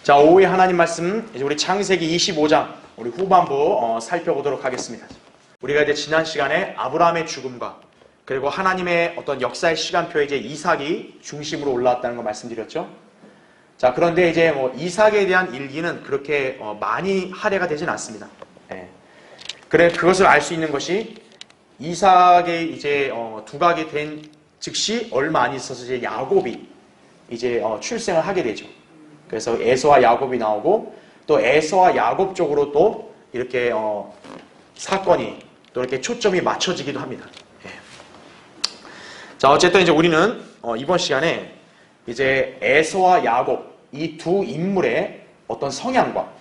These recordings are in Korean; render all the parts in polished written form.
자, 오후에 하나님 말씀, 이제 우리 창세기 25장, 우리 후반부 살펴보도록 하겠습니다. 우리가 이제 지난 시간에 아브라함의 죽음과 그리고 하나님의 어떤 역사의 시간표에 이제 이삭이 중심으로 올라왔다는 거 말씀드렸죠. 자, 그런데 이제 이삭에 대한 일기는 그렇게 많이 할애가 되진 않습니다. 예. 그래, 그것을 알 수 있는 것이 이삭의 이제 두각이 된 즉시 얼마 안 있어서 이제 야곱이 이제 출생을 하게 되죠. 그래서 에서와 야곱이 나오고 또 에서와 야곱 쪽으로 또 이렇게 사건이 또 이렇게 초점이 맞춰지기도 합니다. 예. 자, 어쨌든 이제 우리는 이번 시간에 이제 에서와 야곱 이 두 인물의 어떤 성향과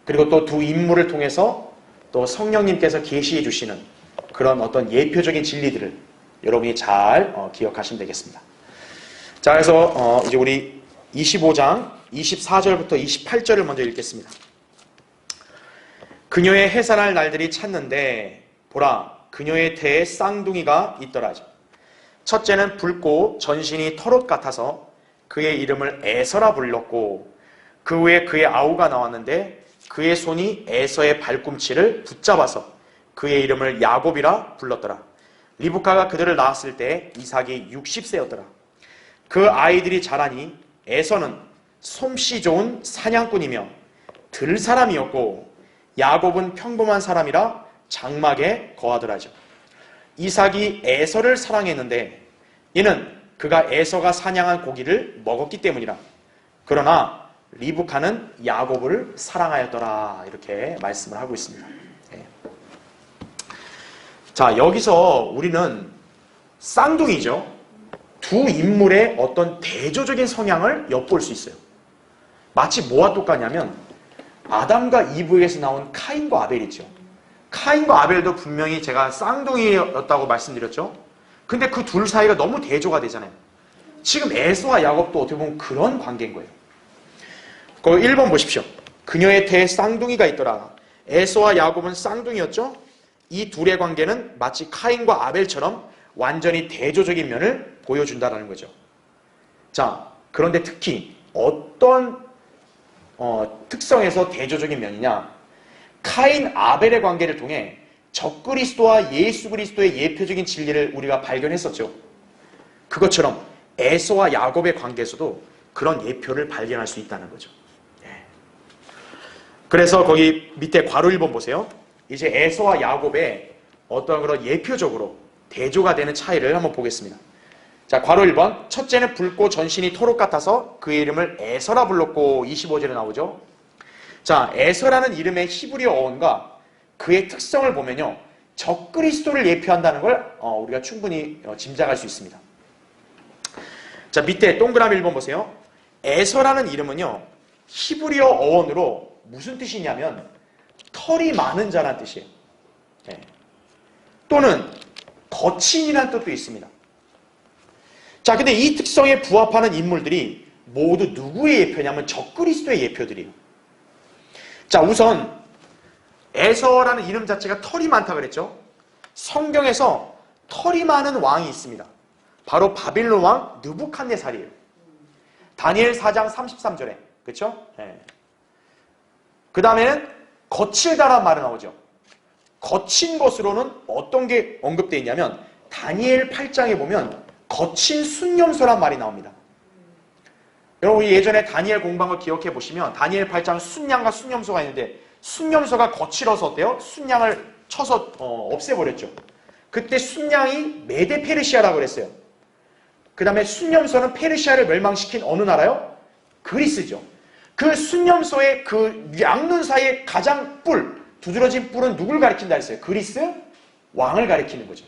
그리고 또 두 인물을 통해서 또 성령님께서 계시해 주시는 그런 어떤 예표적인 진리들을 여러분이 잘 기억하시면 되겠습니다. 자, 그래서 이제 우리 25장 24절부터 28절을 먼저 읽겠습니다. 그녀의 해산할 날들이 찼는데 보라, 그녀의 태에 쌍둥이가 있더라. 첫째는 붉고 전신이 털옷 같아서 그의 이름을 에서라 불렀고, 그 후에 그의 아우가 나왔는데 그의 손이 에서의 발꿈치를 붙잡아서 그의 이름을 야곱이라 불렀더라. 리브카가 그들을 낳았을 때 이삭이 60세였더라. 그 아이들이 자라니 에서는 솜씨 좋은 사냥꾼이며 들 사람이었고, 야곱은 평범한 사람이라 장막에 거하더라죠. 이삭이 에서를 사랑했는데 이는 그가 에서가 사냥한 고기를 먹었기 때문이라. 그러나 리브카는 야곱을 사랑하였더라. 이렇게 말씀을 하고 있습니다. 네. 자, 여기서 우리는 쌍둥이죠. 두 인물의 어떤 대조적인 성향을 엿볼 수 있어요. 마치 뭐와 똑같냐면 아담과 이브에서 나온 카인과 아벨이죠. 카인과 아벨도 분명히 제가 쌍둥이였다고 말씀드렸죠. 근데 그 둘 사이가 너무 대조가 되잖아요. 지금 에서와 야곱도 어떻게 보면 그런 관계인 거예요. 그 1번 보십시오. 그녀의 태에 쌍둥이가 있더라. 에서와 야곱은 쌍둥이였죠. 이 둘의 관계는 마치 카인과 아벨처럼 완전히 대조적인 면을 보여준다는 거죠. 자, 그런데 특히 어떤 특성에서 대조적인 면이냐? 카인, 아벨의 관계를 통해 적그리스도와 예수 그리스도의 예표적인 진리를 우리가 발견했었죠. 그것처럼 에서와 야곱의 관계에서도 그런 예표를 발견할 수 있다는 거죠. 그래서 거기 밑에 괄호 1번 보세요. 이제 에서와 야곱의 어떤 그런 예표적으로 대조가 되는 차이를 한번 보겠습니다. 자, 괄호 1번. 첫째는 붉고 전신이 털옷 같아서 그의 이름을 에서라 불렀고, 25절에 나오죠. 자, 에서라는 이름의 히브리어 어원과 그의 특성을 보면요, 적그리스도를 예표한다는 걸 우리가 충분히 짐작할 수 있습니다. 자, 밑에 동그라미 1번 보세요. 에서라는 이름은요, 히브리어 어원으로 무슨 뜻이냐면 털이 많은 자란 뜻이에요. 네. 또는 거친이라는 뜻도 있습니다. 자, 근데 이 특성에 부합하는 인물들이 모두 누구의 예표냐면 적그리스도의 예표들이에요. 자, 우선 에서라는 이름 자체가 털이 많다 그랬죠. 성경에서 털이 많은 왕이 있습니다. 바로 바빌론 왕 느부갓네살이에요. 다니엘 4장 33절에, 그렇죠? 네. 그 다음에는 거칠다란 말이 나오죠. 거친 것으로는 어떤 게 언급되어 있냐면 다니엘 8장에 보면 거친 순념소란 말이 나옵니다. 여러분, 예전에 다니엘 공부한 거 기억해 보시면 다니엘 8장 순양과 순념소가 있는데 순념소가 거칠어서 어때요? 순양을 쳐서 없애버렸죠. 그때 순양이 메데 페르시아라고 그랬어요. 그 다음에 순념소는 페르시아를 멸망시킨 어느 나라요? 그리스죠. 그 순념소의 그 양눈 사이의 가장 두드러진 뿔은 누굴 가리킨다 했어요? 그리스 왕을 가리키는 거죠.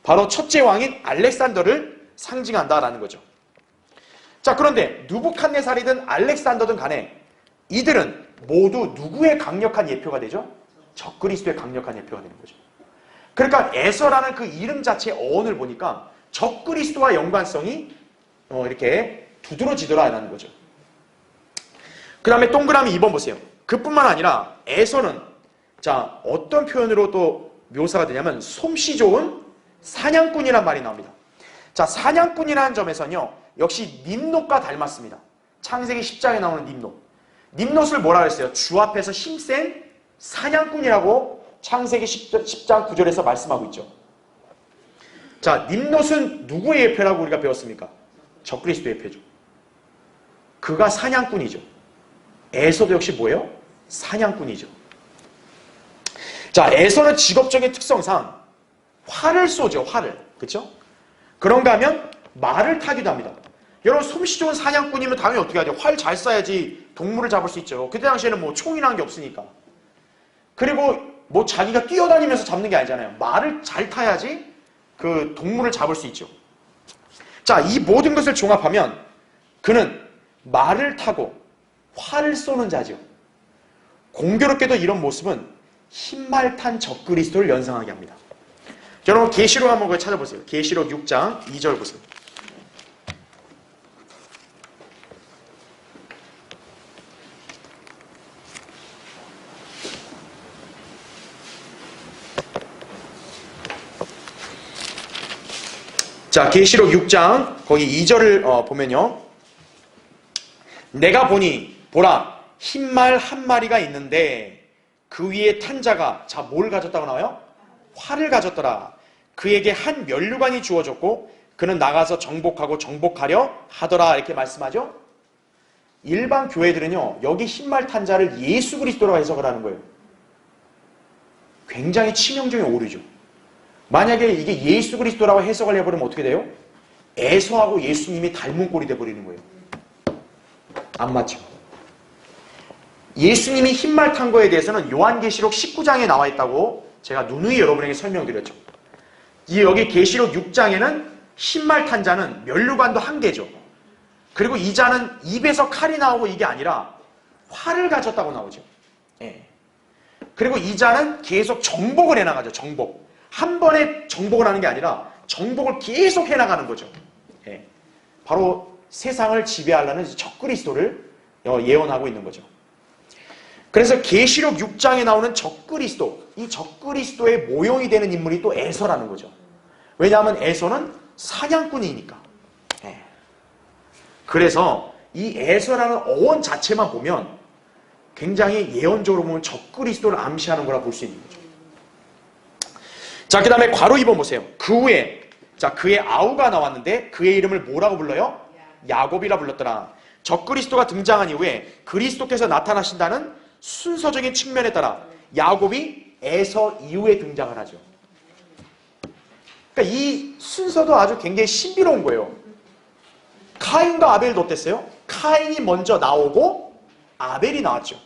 바로 첫째 왕인 알렉산더를 상징한다라는 거죠. 자, 그런데 느부갓네살이든 알렉산더든 간에 이들은 모두 누구의 강력한 예표가 되죠? 적그리스도의 강력한 예표가 되는 거죠. 그러니까 에서라는 그 이름 자체의 어원을 보니까 적그리스도와 연관성이 이렇게 두드러지더라라는 거죠. 그 다음에 동그라미 2번 보세요. 그뿐만 아니라 에서는 자, 어떤 표현으로 또 묘사가 되냐면 솜씨 좋은 사냥꾼이란 말이 나옵니다. 자, 사냥꾼이라는 점에서는요, 역시 nimnot과 닮았습니다. 창세기 10장에 나오는 nimnot. nim롯을 뭐라 그랬어요? 주 앞에서 힘센 사냥꾼이라고 창세기 10장 9절에서 말씀하고 있죠. 자, nim롯은 누구의 예표라고 우리가 배웠습니까? 적그리스도의 예표죠. 그가 사냥꾼이죠. 에서도 역시 뭐예요? 사냥꾼이죠. 자, 에서는 직업적인 특성상 활을 쏘죠. 활을. 그렇죠? 그런가 하면 말을 타기도 합니다. 여러분, 솜씨 좋은 사냥꾼이면 당연히 어떻게 하죠? 활 잘 쏴야지 동물을 잡을 수 있죠. 그때 당시에는 뭐 총이라는 게 없으니까. 그리고 뭐 자기가 뛰어다니면서 잡는 게 아니잖아요. 말을 잘 타야지 그 동물을 잡을 수 있죠. 자, 이 모든 것을 종합하면 그는 말을 타고 활을 쏘는 자죠. 공교롭게도 이런 모습은 흰말 탄 적그리스도를 연상하게 합니다. 여러분, 계시록 한번 그걸 찾아보세요. 계시록 6장 2절 보세요. 자, 계시록 6장 거기 2절을 보면요. 내가 보니 보라 흰말 한 마리가 있는데 그 위에 탄 자가 자, 뭘 가졌다고 나와요? 활을 가졌더라. 그에게 한 면류관이 주어졌고 그는 나가서 정복하고 정복하려 하더라. 이렇게 말씀하죠. 일반 교회들은요, 여기 흰말 탄 자를 예수 그리스도라고 해석을 하는 거예요. 굉장히 치명적인 오류죠. 만약에 이게 예수 그리스도라고 해석을 해버리면 어떻게 돼요? 에서하고 예수님이 닮은 꼴이 돼버리는 거예요. 안 맞죠? 예수님이 흰말 탄 거에 대해서는 요한계시록 19장에 나와 있다고 제가 누누이 여러분에게 설명드렸죠. 여기 계시록 6장에는 흰말 탄 자는 면류관도 한 개죠. 그리고 이 자는 입에서 칼이 나오고 이게 아니라 활을 가졌다고 나오죠. 예. 그리고 이 자는 계속 정복을 해나가죠. 정복. 한 번에 정복을 하는 게 아니라 정복을 계속 해나가는 거죠. 예. 바로 세상을 지배하려는 적그리스도를 예언하고 있는 거죠. 그래서 계시록 6장에 나오는 적그리스도, 이 적그리스도의 모형이 되는 인물이 또 에서라는 거죠. 왜냐하면 에서는 사냥꾼이니까. 예. 그래서 이 에서라는 어원 자체만 보면 굉장히 예언적으로 보면 적그리스도를 암시하는 거라 볼 수 있는 거죠. 자, 그 다음에 괄호 2번 보세요. 그 후에 자, 그의 아우가 나왔는데 그의 이름을 뭐라고 불러요? 야곱이라 불렀더라. 적그리스도가 등장한 이후에 그리스도께서 나타나신다는 순서적인 측면에 따라 야곱이 에서 이후에 등장을 하죠. 그러니까 이 순서도 아주 굉장히 신비로운 거예요. 카인과 아벨도 어땠어요? 카인이 먼저 나오고 아벨이 나왔죠.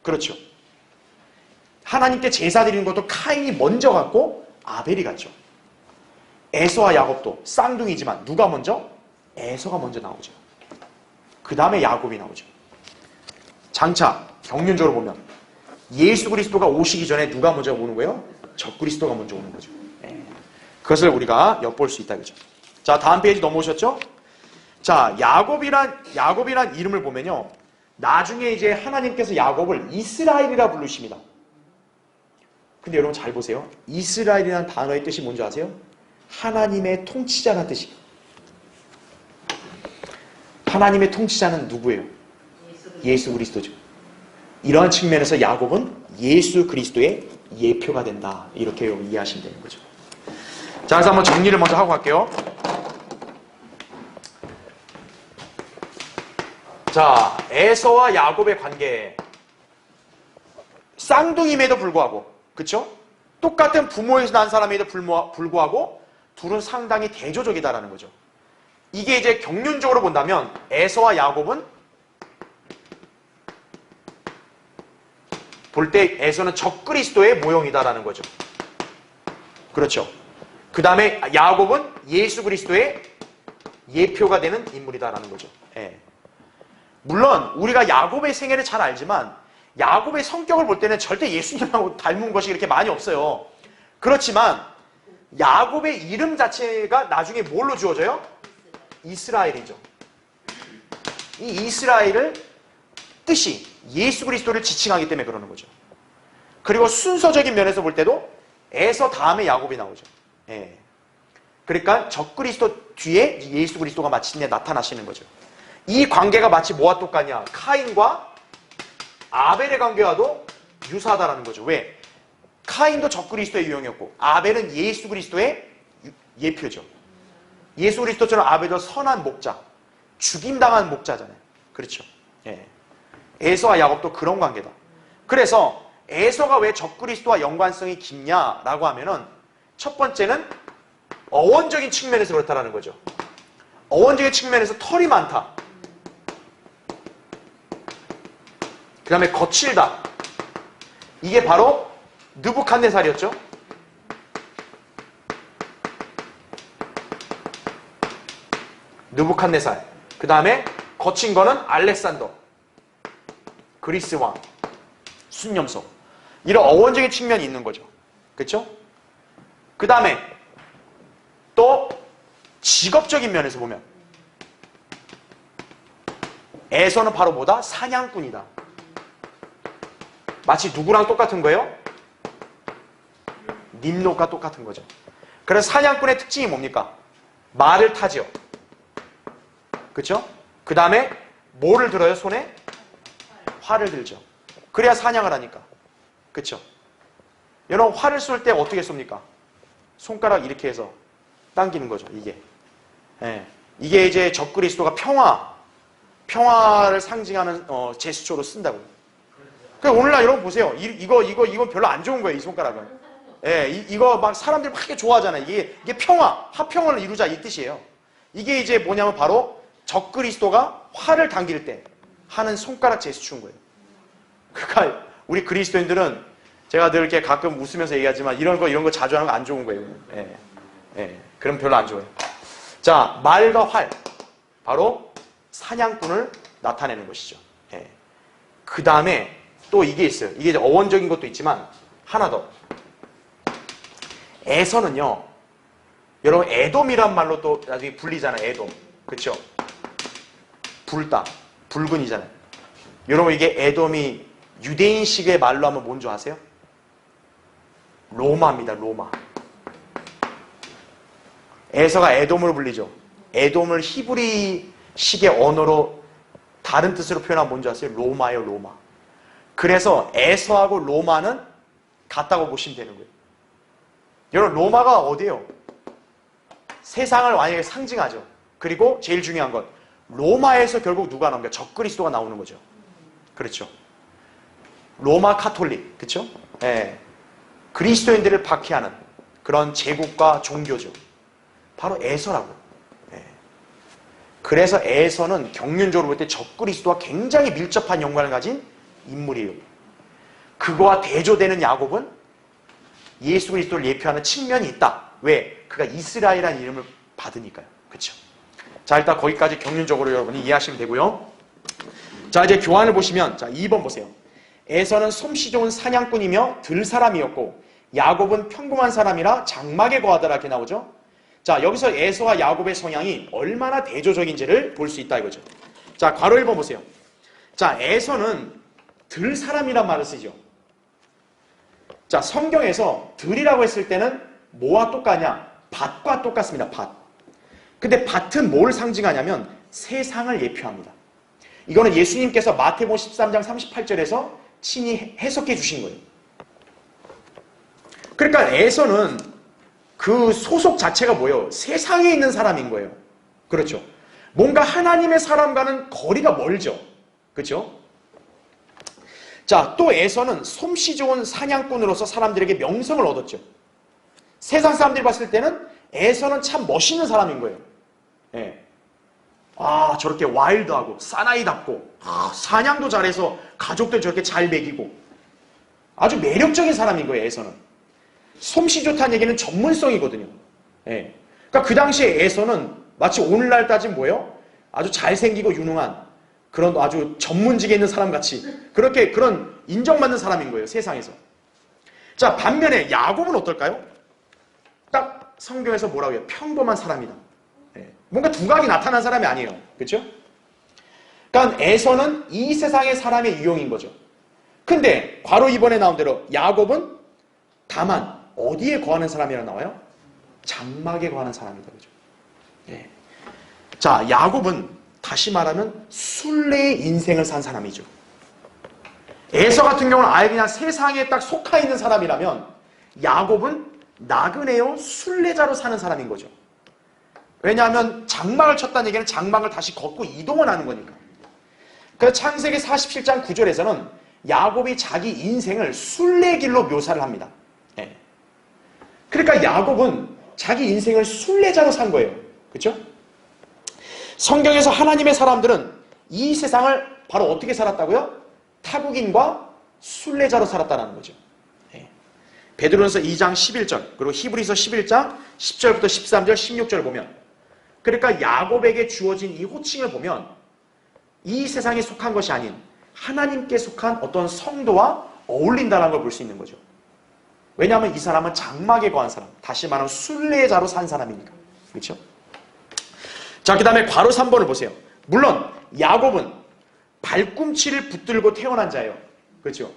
그렇죠. 하나님께 제사 드리는 것도 카인이 먼저 갔고 아벨이 갔죠. 에서와 야곱도 쌍둥이지만 누가 먼저? 에서가 먼저 나오죠. 그 다음에 야곱이 나오죠. 장차 경륜적으로 보면 예수 그리스도가 오시기 전에 누가 먼저 오는 거예요? 적그리스도가 먼저 오는 거죠. 그것을 우리가 엿볼 수 있다, 그죠? 자, 다음 페이지 넘어오셨죠? 자, 야곱이란 이름을 보면요, 나중에 이제 하나님께서 야곱을 이스라엘이라 부르십니다. 근데 여러분 잘 보세요. 이스라엘이라는 단어의 뜻이 뭔지 아세요? 하나님의 통치자라는 뜻이에요. 하나님의 통치자는 누구예요? 예수 그리스도죠. 이러한 측면에서 야곱은 예수 그리스도의 예표가 된다. 이렇게 이해하시면 되는 거죠. 자, 그래서 한번 정리를 먼저 하고 갈게요. 자, 에서와 야곱의 관계. 쌍둥이임에도 불구하고, 그쵸? 똑같은 부모에서 난 사람에도 불구하고 둘은 상당히 대조적이다라는 거죠. 이게 이제 경륜적으로 본다면 에서와 야곱은 볼 때 에서는 적그리스도의 모형이다라는 거죠. 그렇죠. 그 다음에 야곱은 예수 그리스도의 예표가 되는 인물이다라는 거죠. 예. 물론 우리가 야곱의 생애를 잘 알지만 야곱의 성격을 볼 때는 절대 예수님하고 닮은 것이 이렇게 많이 없어요. 그렇지만 야곱의 이름 자체가 나중에 뭘로 주어져요? 이스라엘이죠. 이 이스라엘을 뜻이 예수 그리스도를 지칭하기 때문에 그러는 거죠. 그리고 순서적인 면에서 볼 때도 에서 다음에 야곱이 나오죠. 예. 그러니까 적그리스도 뒤에 예수 그리스도가 마침내 나타나시는 거죠. 이 관계가 마치 뭐와 똑같냐? 카인과 아벨의 관계와도 유사하다라는 거죠. 왜? 카인도 적그리스도의 유형이었고 아벨은 예수 그리스도의 예표죠. 예수 그리스도처럼 아벨도 선한 목자, 죽임당한 목자잖아요. 그렇죠. 예. 에서와 야곱도 그런 관계다. 그래서 에서가 왜 적그리스도와 연관성이 깊냐라고 하면은 첫 번째는 어원적인 측면에서 그렇다라는 거죠. 어원적인 측면에서 털이 많다. 그 다음에 거칠다. 이게 바로 느부갓네살이었죠. 느부갓네살. 그 다음에 거친 거는 알렉산더. 그리스 왕. 순념소. 이런 어원적인 측면이 있는 거죠. 그렇죠? 그 다음에 또 직업적인 면에서 보면 에서는 바로 뭐다? 사냥꾼이다. 마치 누구랑 똑같은 거예요? nimrod과 똑같은 거죠. 그래서 사냥꾼의 특징이 뭡니까? 말을 타죠. 그렇죠? 그 다음에 뭐를 들어요? 손에? 활을 들죠. 그래야 사냥을 하니까. 그렇죠? 여러분 활을 쏠 때 어떻게 쏩니까? 손가락 이렇게 해서 당기는 거죠. 이게. 예. 이게 이제 적그리스도가 평화를 상징하는 제스처로 쓴다고요. 그러니까 오늘날 여러분 보세요. 이거 별로 안 좋은 거예요. 이 손가락은. 예, 이거 막 사람들이 막 좋아하잖아요. 이게 평화, 화평을 이루자 이 뜻이에요. 이게 이제 뭐냐면 바로 적그리스도가 활을 당길 때 하는 손가락 제스처인 거예요. 그러니까 우리 그리스도인들은 제가 늘 이렇게 가끔 웃으면서 얘기하지만 이런 거 자주 하는 거 안 좋은 거예요. 예, 예, 그럼 별로 안 좋아요. 자, 말과 활, 바로 사냥꾼을 나타내는 것이죠. 예. 그 다음에 또 이게 있어요. 이게 어원적인 것도 있지만 하나 더. 에서는요, 여러분 에돔이란 말로 또 나중에 불리잖아요. 에돔, 그렇죠? 붉다, 붉은이잖아요. 여러분 이게 에돔이 유대인식의 말로 하면 뭔지 아세요? 로마입니다. 로마. 에서가 에돔으로 불리죠. 에돔을 히브리식의 언어로 다른 뜻으로 표현하면 뭔지 아세요? 로마예요. 로마. 그래서 에서하고 로마는 같다고 보시면 되는 거예요. 여러분 로마가 어디예요? 세상을 만약에 상징하죠. 그리고 제일 중요한 건 로마에서 결국 누가 나옵니까? 적그리스도가 나오는 거죠. 그렇죠. 로마 카톨릭, 그렇죠? 예. 그리스도인들을 박해하는 그런 제국과 종교죠. 바로 에서라고. 예. 그래서 에서는 경륜적으로 볼 때 적그리스도와 굉장히 밀접한 연관을 가진 인물이에요. 그거와 대조되는 야곱은 예수 그리스도를 예표하는 측면이 있다. 왜? 그가 이스라엘이라는 이름을 받으니까요. 그렇죠? 자, 일단 거기까지 경륜적으로 여러분이 이해하시면 되고요. 자, 이제 교환을 보시면 자, 2번 보세요. 에서는 솜씨 좋은 사냥꾼이며 들사람이었고 야곱은 평범한 사람이라 장막에 거하더라 이렇게 나오죠. 자, 여기서 에서와 야곱의 성향이 얼마나 대조적인지를 볼 수 있다 이거죠. 자, 괄호 1번 보세요. 자, 에서는 들사람이란 말을 쓰죠. 자, 성경에서 들이라고 했을 때는 뭐와 똑같냐? 밭과 똑같습니다. 밭. 근데 밭은 뭘 상징하냐면 세상을 예표합니다. 이거는 예수님께서 마태복음 13장 38절에서 친히 해석해 주신 거예요. 그러니까 에서는 그 소속 자체가 뭐예요? 세상에 있는 사람인 거예요. 그렇죠. 뭔가 하나님의 사람과는 거리가 멀죠. 그렇죠? 자, 또 에서는 솜씨 좋은 사냥꾼으로서 사람들에게 명성을 얻었죠. 세상 사람들이 봤을 때는 에서는 참 멋있는 사람인 거예요. 예. 아, 저렇게 와일드하고 사나이답고 사냥도 잘해서 가족들 저렇게 잘 먹이고 아주 매력적인 사람인 거예요. 에서는. 솜씨 좋다는 얘기는 전문성이거든요. 예. 그러니까 그 당시에 에서는 마치 오늘날 따지면 뭐예요? 아주 잘생기고 유능한 그런 아주 전문직에 있는 사람같이 그렇게 그런 인정받는 사람인 거예요. 세상에서. 자, 반면에 야곱은 어떨까요? 딱 성경에서 뭐라고 해요? 평범한 사람이다. 예. 뭔가 두각이 나타난 사람이 아니에요. 그렇죠? 그러니까 에서는 이 세상의 사람의 유형인 거죠. 근데 괄호 2번에 나온 대로 야곱은 다만 어디에 거하는 사람이라 나와요? 장막에 거하는 사람이다. 그죠? 예. 자, 야곱은 다시 말하면 순례의 인생을 산 사람이죠. 에서 같은 경우는 아예 그냥 세상에 딱 속하 있는 사람이라면 야곱은 나그네요 순례자로 사는 사람인 거죠. 왜냐하면 장막을 쳤다는 얘기는 장막을 다시 걷고 이동을 하는 거니까. 그래서 창세기 47장 9절에서는 야곱이 자기 인생을 순례길로 묘사를 합니다. 예. 그러니까 야곱은 자기 인생을 순례자로 산 거예요. 그렇죠? 성경에서 하나님의 사람들은 이 세상을 바로 어떻게 살았다고요? 타국인과 순례자로 살았다는 거죠. 예. 베드로전서 2장 11절 그리고 히브리서 11장 10절부터 13절 16절 보면 그러니까 야곱에게 주어진 이 호칭을 보면 이 세상에 속한 것이 아닌 하나님께 속한 어떤 성도와 어울린다는 걸 볼 수 있는 거죠. 왜냐하면 이 사람은 장막에 거한 사람, 다시 말하면 순례자로 산 사람이니까. 그렇죠? 자, 그 다음에 괄호 3번을 보세요. 물론 야곱은 발꿈치를 붙들고 태어난 자예요. 그렇죠?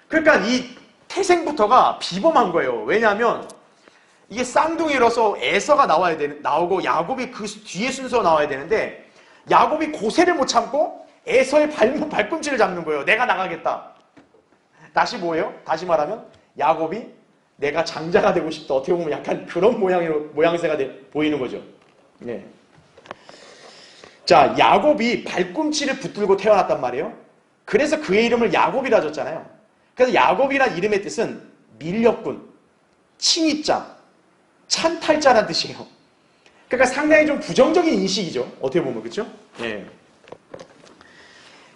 그러니까 이 태생부터가 비범한 거예요. 왜냐하면 이게 쌍둥이로서 에서가 나오고 야곱이 그 뒤에 순서 나와야 되는데 야곱이 고세를 못 참고 에서의 발꿈치를 잡는 거예요. 내가 나가겠다. 다시 뭐예요? 다시 말하면 야곱이 내가 장자가 되고 싶다. 어떻게 보면 약간 그런 모양새가 보이는 거죠. 네. 자, 야곱이 발꿈치를 붙들고 태어났단 말이에요. 그래서 그의 이름을 야곱이라 줬잖아요. 그래서 야곱이란 이름의 뜻은 밀렵꾼, 침입자, 찬탈자라는 뜻이에요. 그러니까 상당히 좀 부정적인 인식이죠. 어떻게 보면. 그렇죠? 예.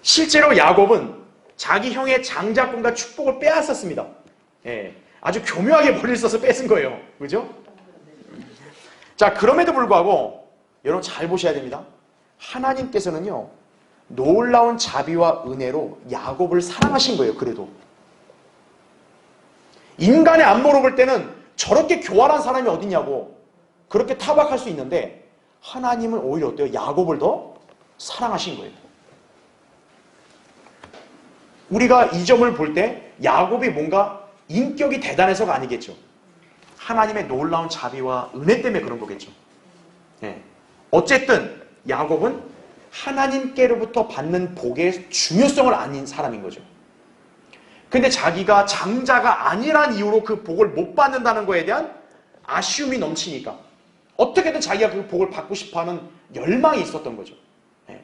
실제로 야곱은 자기 형의 장자권과 축복을 빼앗았습니다. 예. 아주 교묘하게 머리를 써서 뺏은 거예요. 그죠? 자, 그럼에도 불구하고 여러분 잘 보셔야 됩니다. 하나님께서는요, 놀라운 자비와 은혜로 야곱을 사랑하신 거예요. 그래도 인간의 안목으로 볼 때는 저렇게 교활한 사람이 어딨냐고 그렇게 타박할 수 있는데 하나님은 오히려 어때요? 야곱을 더 사랑하신 거예요. 우리가 이 점을 볼 때 야곱이 뭔가 인격이 대단해서가 아니겠죠. 하나님의 놀라운 자비와 은혜 때문에 그런 거겠죠. 네. 어쨌든 야곱은 하나님께로부터 받는 복의 중요성을 아닌 사람인 거죠. 근데 자기가 장자가 아니란 이유로 그 복을 못 받는다는 거에 대한 아쉬움이 넘치니까 어떻게든 자기가 그 복을 받고 싶어하는 열망이 있었던 거죠. 네.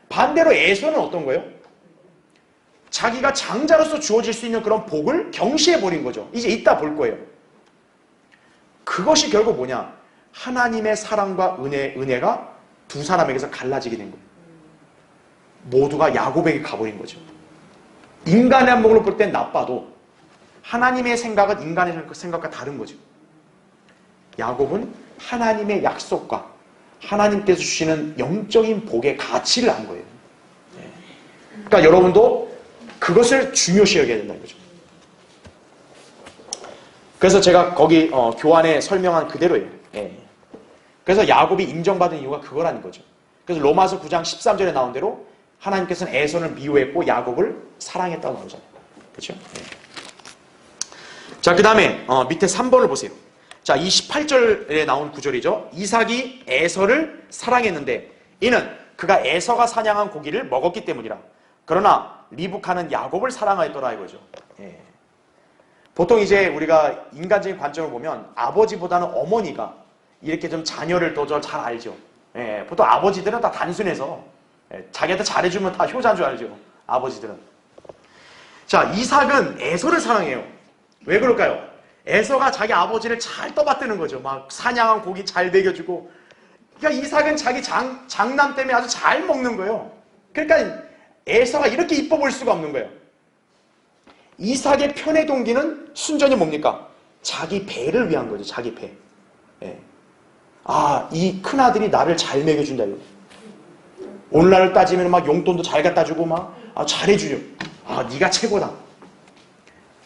반대로 에서는 어떤 거예요? 자기가 장자로서 주어질 수 있는 그런 복을 경시해버린 거죠. 이제 이따 볼 거예요. 그것이 결국 뭐냐? 하나님의 사랑과 은혜가 두 사람에게서 갈라지게 된 거예요. 모두가 야곱에게 가버린 거죠. 인간의 안목으로 볼 땐 나빠도 하나님의 생각은 인간의 생각과 다른 거죠. 야곱은 하나님의 약속과 하나님께서 주시는 영적인 복의 가치를 안 거예요. 그러니까 여러분도 그것을 중요시 여겨야 된다는 거죠. 그래서 제가 거기 교환에 설명한 그대로예요. 예. 그래서 야곱이 인정받은 이유가 그거라는 거죠. 그래서 로마서 9장 13절에 나온 대로 하나님께서는 에서를 미워했고 야곱을 사랑했다고 나오잖아요. 그렇죠? 예. 자, 그 다음에 밑에 3번을 보세요. 자, 이 18절에 나온 구절이죠. 이삭이 에서를 사랑했는데 이는 그가 에서가 사냥한 고기를 먹었기 때문이라. 그러나 리브카는 야곱을 사랑하였더라 이거죠. 예. 보통 이제 우리가 인간적인 관점을 보면 아버지보다는 어머니가 이렇게 좀 자녀를 더 잘 알죠. 예. 보통 아버지들은 다 단순해서 자기한테 잘해주면 다 효자인 줄 알죠. 아버지들은. 자, 이삭은 에서를 사랑해요. 왜 그럴까요? 에서가 자기 아버지를 잘 떠받드는 거죠. 막 사냥한 고기 잘 먹여주고. 그러니까 이삭은 자기 장남 때문에 아주 잘 먹는 거예요. 그러니까 에서가 이렇게 이뻐 보일 수가 없는 거예요. 이삭의 편의 동기는 순전히 뭡니까? 자기 배를 위한 거죠. 자기 배. 예. 아, 이 큰아들이 나를 잘 먹여준다. 이거. 오늘날 따지면 막 용돈도 잘 갖다 주고 막 잘해주죠. 아, 네가 최고다.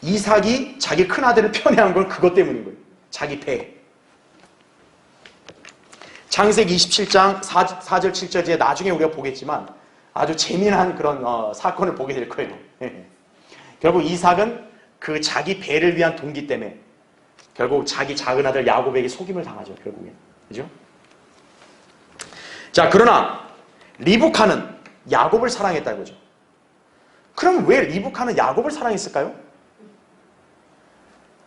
이삭이 자기 큰아들을 편애한 건 그것 때문인 거예요. 자기 배. 창세기 27장 4절 7절 뒤에 나중에 우리가 보겠지만 아주 재미난 그런 사건을 보게 될 거예요. 결국 이삭은 그 자기 배를 위한 동기 때문에 결국 자기 작은 아들 야곱에게 속임을 당하죠. 결국에. 그죠? 자, 그러나 리브카는 야곱을 사랑했다 이거죠. 그럼 왜 리브카는 야곱을 사랑했을까요?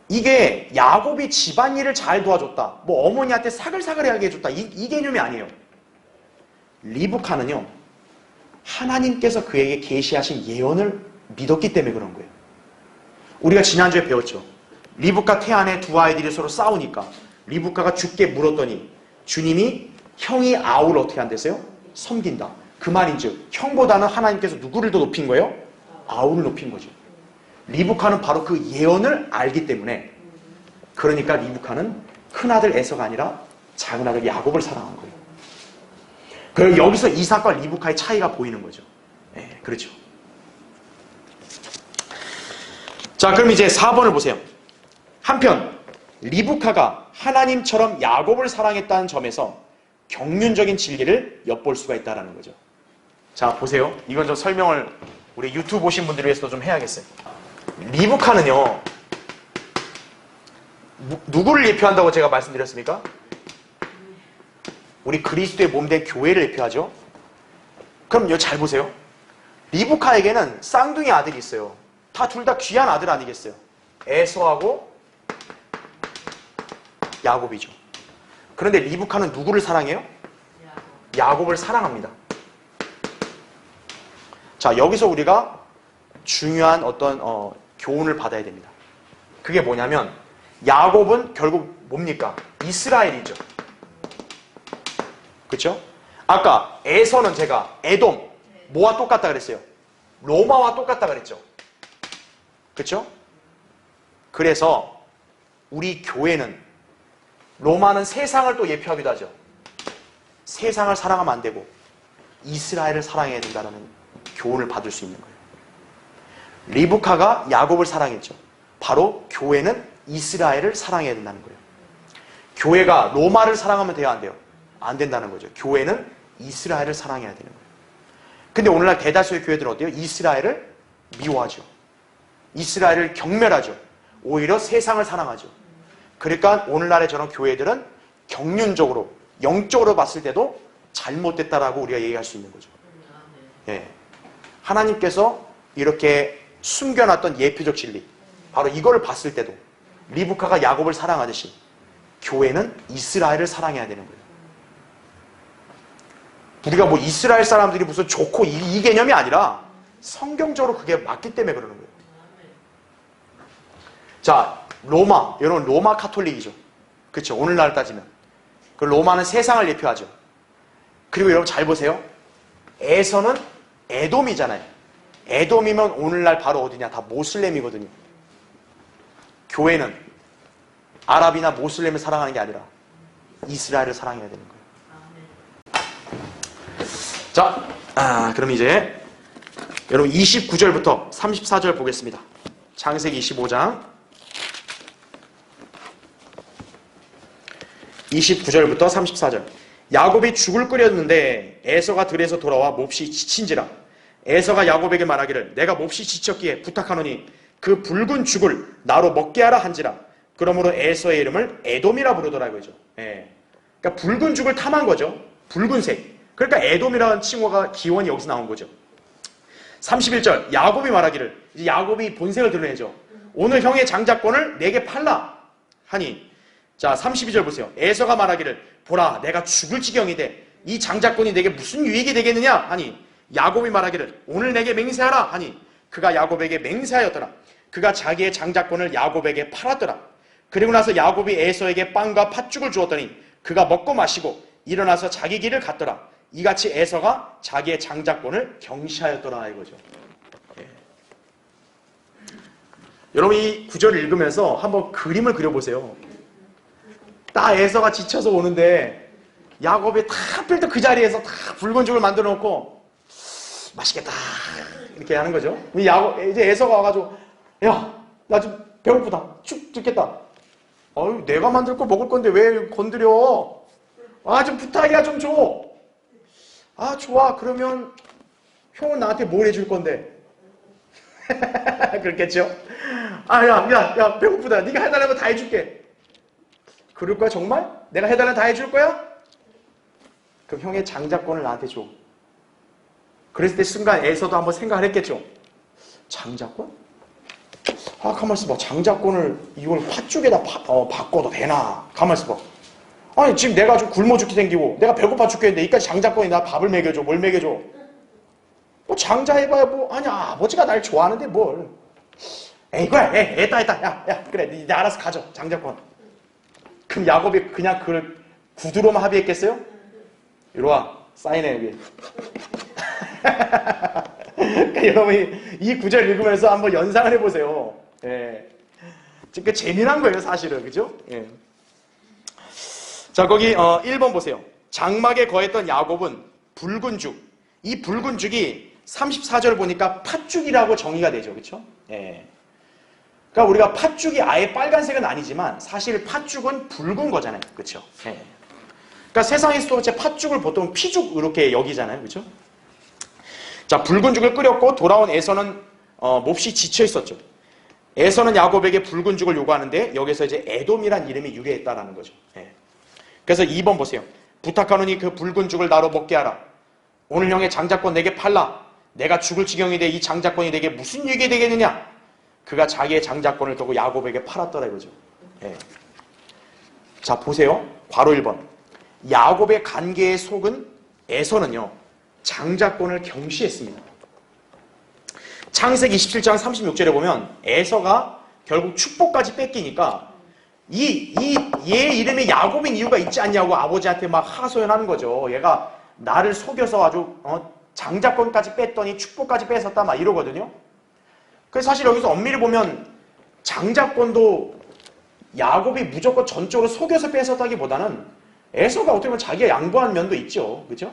이게 야곱이 집안일을 잘 도와줬다, 뭐 어머니한테 사글사글하게 해줬다, 이 개념이 아니에요. 리브카는요, 하나님께서 그에게 계시하신 예언을 믿었기 때문에 그런 거예요. 우리가 지난주에 배웠죠. 리브카 태안에 두 아이들이 서로 싸우니까 리브카가 주께 물었더니 주님이 형이 아우를 어떻게 한댔어요? 섬긴다. 그 말인즉 형보다는 하나님께서 누구를 더 높인 거예요? 아우를 높인 거죠. 리브카는 바로 그 예언을 알기 때문에, 그러니까 리브카는 큰아들 에서가 아니라 작은아들 야곱을 사랑한 거예요. 그리고 여기서 이삭과 리브카의 차이가 보이는 거죠. 네, 그렇죠. 자, 그럼 이제 4번을 보세요. 한편 리브카가 하나님처럼 야곱을 사랑했다는 점에서 경륜적인 진리를 엿볼 수가 있다는 거죠. 자, 보세요. 이건 좀 설명을 우리 유튜브 보신 분들을 위해서도 좀 해야겠어요. 리브카는요, 누구를 예표한다고 제가 말씀드렸습니까? 우리 그리스도의 몸된 교회를 예표하죠. 그럼 이거 잘 보세요. 리브카에게는 쌍둥이 아들이 있어요. 둘 다 귀한 아들 아니겠어요? 에서하고 야곱이죠. 그런데 리브카는 누구를 사랑해요? 야곱을 사랑합니다. 자, 여기서 우리가 중요한 어떤 교훈을 받아야 됩니다. 그게 뭐냐면, 야곱은 결국 뭡니까? 이스라엘이죠. 그렇죠? 아까 에서는 제가 에돔, 뭐와 똑같다 그랬어요? 로마와 똑같다 그랬죠. 그렇죠? 그래서 우리 교회는, 로마는 세상을 또 예표하기도 하죠. 세상을 사랑하면 안 되고 이스라엘을 사랑해야 된다는 교훈을 받을 수 있는 거예요. 리브카가 야곱을 사랑했죠. 바로 교회는 이스라엘을 사랑해야 된다는 거예요. 교회가 로마를 사랑하면 돼요, 안 돼요? 안 된다는 거죠. 교회는 이스라엘을 사랑해야 되는 거예요. 근데 오늘날 대다수의 교회들은 어때요? 이스라엘을 미워하죠. 이스라엘을 경멸하죠. 오히려 세상을 사랑하죠. 그러니까 오늘날의 저런 교회들은 경륜적으로, 영적으로 봤을 때도 잘못됐다라고 우리가 얘기할 수 있는 거죠. 예. 하나님께서 이렇게 숨겨놨던 예표적 진리, 바로 이거를 봤을 때도 리브카가 야곱을 사랑하듯이 교회는 이스라엘을 사랑해야 되는 거예요. 우리가 뭐 이스라엘 사람들이 무슨 좋고 이 개념이 아니라 성경적으로 그게 맞기 때문에 그러는 거예요. 자, 로마, 여러분 로마 카톨릭이죠. 그렇죠? 오늘날 따지면 그 로마는 세상을 예표하죠. 그리고 여러분 잘 보세요. 에서는 에돔이잖아요. 에돔이면 오늘날 바로 어디냐? 다 모슬렘이거든요. 교회는 아랍이나 모슬렘을 사랑하는 게 아니라 이스라엘을 사랑해야 되는 거예요. 자, 그럼 이제 여러분 29절부터 34절 보겠습니다. 창세기 25장 29절부터 34절. 야곱이 죽을 끓였는데 에서가 들에서 돌아와 몹시 지친지라. 에서가 야곱에게 말하기를 내가 몹시 지쳤기에 부탁하노니 그 붉은 죽을 나로 먹게 하라 한지라. 그러므로 에서의 이름을 에돔이라 부르더라 이거죠. 예. 그러니까 붉은 죽을 탐한 거죠. 붉은색. 그러니까 에돔이라는 칭호가 기원이 여기서 나온 거죠. 31절 야곱이 말하기를, 이제 야곱이 본색을 드러내죠. 오늘 형의 장자권을 내게 팔라 하니, 자 32절 보세요. 에서가 말하기를 보라 내가 죽을 지경이 돼 이 장자권이 내게 무슨 유익이 되겠느냐 하니, 야곱이 말하기를 오늘 내게 맹세하라 하니 그가 야곱에게 맹세하였더라. 그가 자기의 장자권을 야곱에게 팔았더라. 그리고 나서 야곱이 에서에게 빵과 팥죽을 주었더니 그가 먹고 마시고 일어나서 자기 길을 갔더라. 이같이 에서가 자기의 장자권을 경시하였더라 이거죠. 예. 여러분 이 구절을 읽으면서 한번 그림을 그려보세요. 딱 에서가 지쳐서 오는데 야곱이 다 하필 또 그 자리에서 다 붉은 죽을 만들어 놓고 맛있겠다 이렇게 하는 거죠. 이제 에서가 와가지고 야 나 좀 배고프다 죽 죽겠다. 아유 내가 만들 거 먹을 건데 왜 건드려? 아 좀 부탁이야 좀 줘. 아 좋아 그러면 형은 나한테 뭘 해줄 건데? 그렇겠죠? 아 야 배고프다 네가 해달라는 거 다 해줄게. 그럴 거야 정말? 내가 해달라는 거 다 해줄 거야? 그럼 형의 장자권을 나한테 줘. 그랬을 때 순간 에서도 한번 생각을 했겠죠. 장자권? 아, 가만있어 봐. 장자권을 이걸 팥죽에다 바꿔도 되나? 가만있어 봐. 아니, 지금 내가 좀 굶어 죽게 생기고 내가 배고파 죽겠는데 이까지 장자권이 나 밥을 먹여줘, 뭘 먹여줘? 뭐 장자해봐야 뭐, 아니, 아버지가 날 좋아하는데 뭘. 에이, 그래, 했다. 야, 그래, 네 알아서 가져, 장자권. 그럼 야곱이 그냥 그걸 구두로만 합의했겠어요? 이리와, 사인해, 여기. 그러니까 여러분이 이 구절 읽으면서 한번 연상을 해보세요. 예. 그러니까 재미난 거예요, 사실은. 그죠? 예. 자, 거기 1번 보세요. 장막에 거했던 야곱은 붉은 죽. 이 붉은 죽이 34절 보니까 팥죽이라고 정의가 되죠. 그렇죠? 예. 그러니까 우리가 팥죽이 아예 빨간색은 아니지만 사실 팥죽은 붉은 거잖아요. 그렇죠? 예. 그러니까 세상에서도 제 팥죽을 보통 피죽 이렇게 여기잖아요. 그렇죠? 자, 붉은 죽을 끓였고 돌아온 에서는 몹시 지쳐 있었죠. 에서는 야곱에게 붉은 죽을 요구하는데 여기서 이제 에돔이란 이름이 유래했다라는 거죠. 예. 그래서 2번 보세요. 부탁하노니 그 붉은 죽을 나로 먹게 하라. 오늘 형의 장자권 내게 팔라. 내가 죽을 지경이 돼 이 장자권이 내게 무슨 유익이 되겠느냐. 그가 자기의 장자권을 두고 야곱에게 팔았더라 이거죠. 예. 자, 보세요. 괄호 1번. 야곱의 관계에 속은 에서는요, 장자권을 경시했습니다. 창세기 27장 36절에 보면 에서가 결국 축복까지 뺏기니까 얘 이름이 야곱인 이유가 있지 않냐고 아버지한테 막 하소연하는 거죠. 얘가 나를 속여서 아주 장자권까지 뺐더니 축복까지 뺏었다 막 이러거든요. 그래서 사실 여기서 엄밀히 보면 장자권도 야곱이 무조건 전적으로 속여서 뺏었다기보다는 에서가 어떻게 보면 자기가 양보한 면도 있죠. 그죠?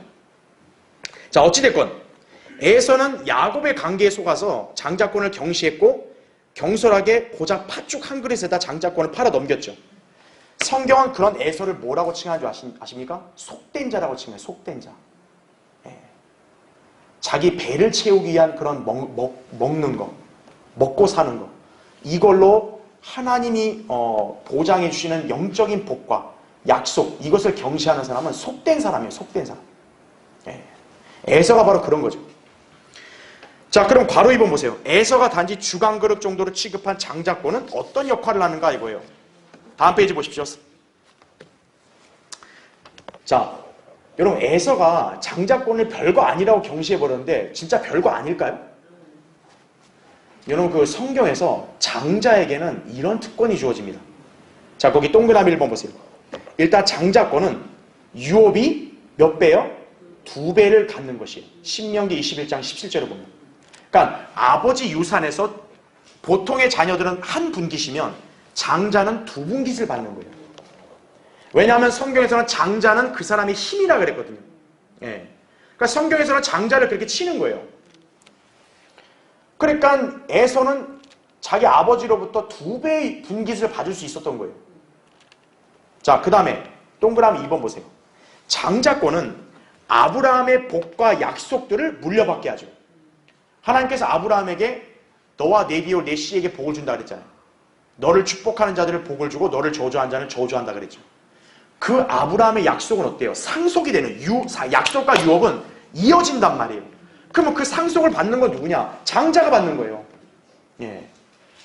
자, 어찌됐건 에서는 야곱의 관계에 속아서 장자권을 경시했고 경솔하게 고작 팥죽 한 그릇에다 장자권을 팔아 넘겼죠. 성경은 그런 에서를 뭐라고 칭하는 줄 아십니까? 속된 자라고 칭해요. 속된 자. 예. 자기 배를 채우기 위한 그런 먹는 거, 먹고 사는 거, 이걸로 하나님이 보장해 주시는 영적인 복과 약속, 이것을 경시하는 사람은 속된 사람이에요. 속된 사람. 예. 에서가 바로 그런 거죠. 자, 그럼 괄호 2번 보세요. 에서가 단지 죽 한 그릇 정도로 취급한 장자권은 어떤 역할을 하는가 이거예요. 다음 페이지 보십시오. 자, 여러분, 에서가 장자권을 별거 아니라고 경시해버렸는데 진짜 별거 아닐까요? 여러분, 그 성경에서 장자에게는 이런 특권이 주어집니다. 자, 거기 동그라미 1번 보세요. 일단 장자권은 유업이 몇 배요? 2배를 갖는 것이에요. 신명기 21장 17절을 보면. 그러니까 아버지 유산에서 보통의 자녀들은 한 분깃이면 장자는 2분깃을 받는 거예요. 왜냐하면 성경에서는 장자는 그 사람의 힘이라 그랬거든요. 예. 그러니까 성경에서는 장자를 그렇게 치는 거예요. 그러니까 에서는 자기 아버지로부터 2배의 분깃을 받을 수 있었던 거예요. 자, 그 다음에 동그라미 2번 보세요. 장자권은 아브라함의 복과 약속들을 물려받게 하죠. 하나님께서 아브라함에게 너와 내 뒤로 내 씨에게 복을 준다 그랬잖아요. 너를 축복하는 자들을 복을 주고 너를 저주하는 자는 저주한다 그랬죠. 그 아브라함의 약속은 어때요? 상속이 되는 약속과 유업은 이어진단 말이에요. 그러면 그 상속을 받는 건 누구냐? 장자가 받는 거예요. 예.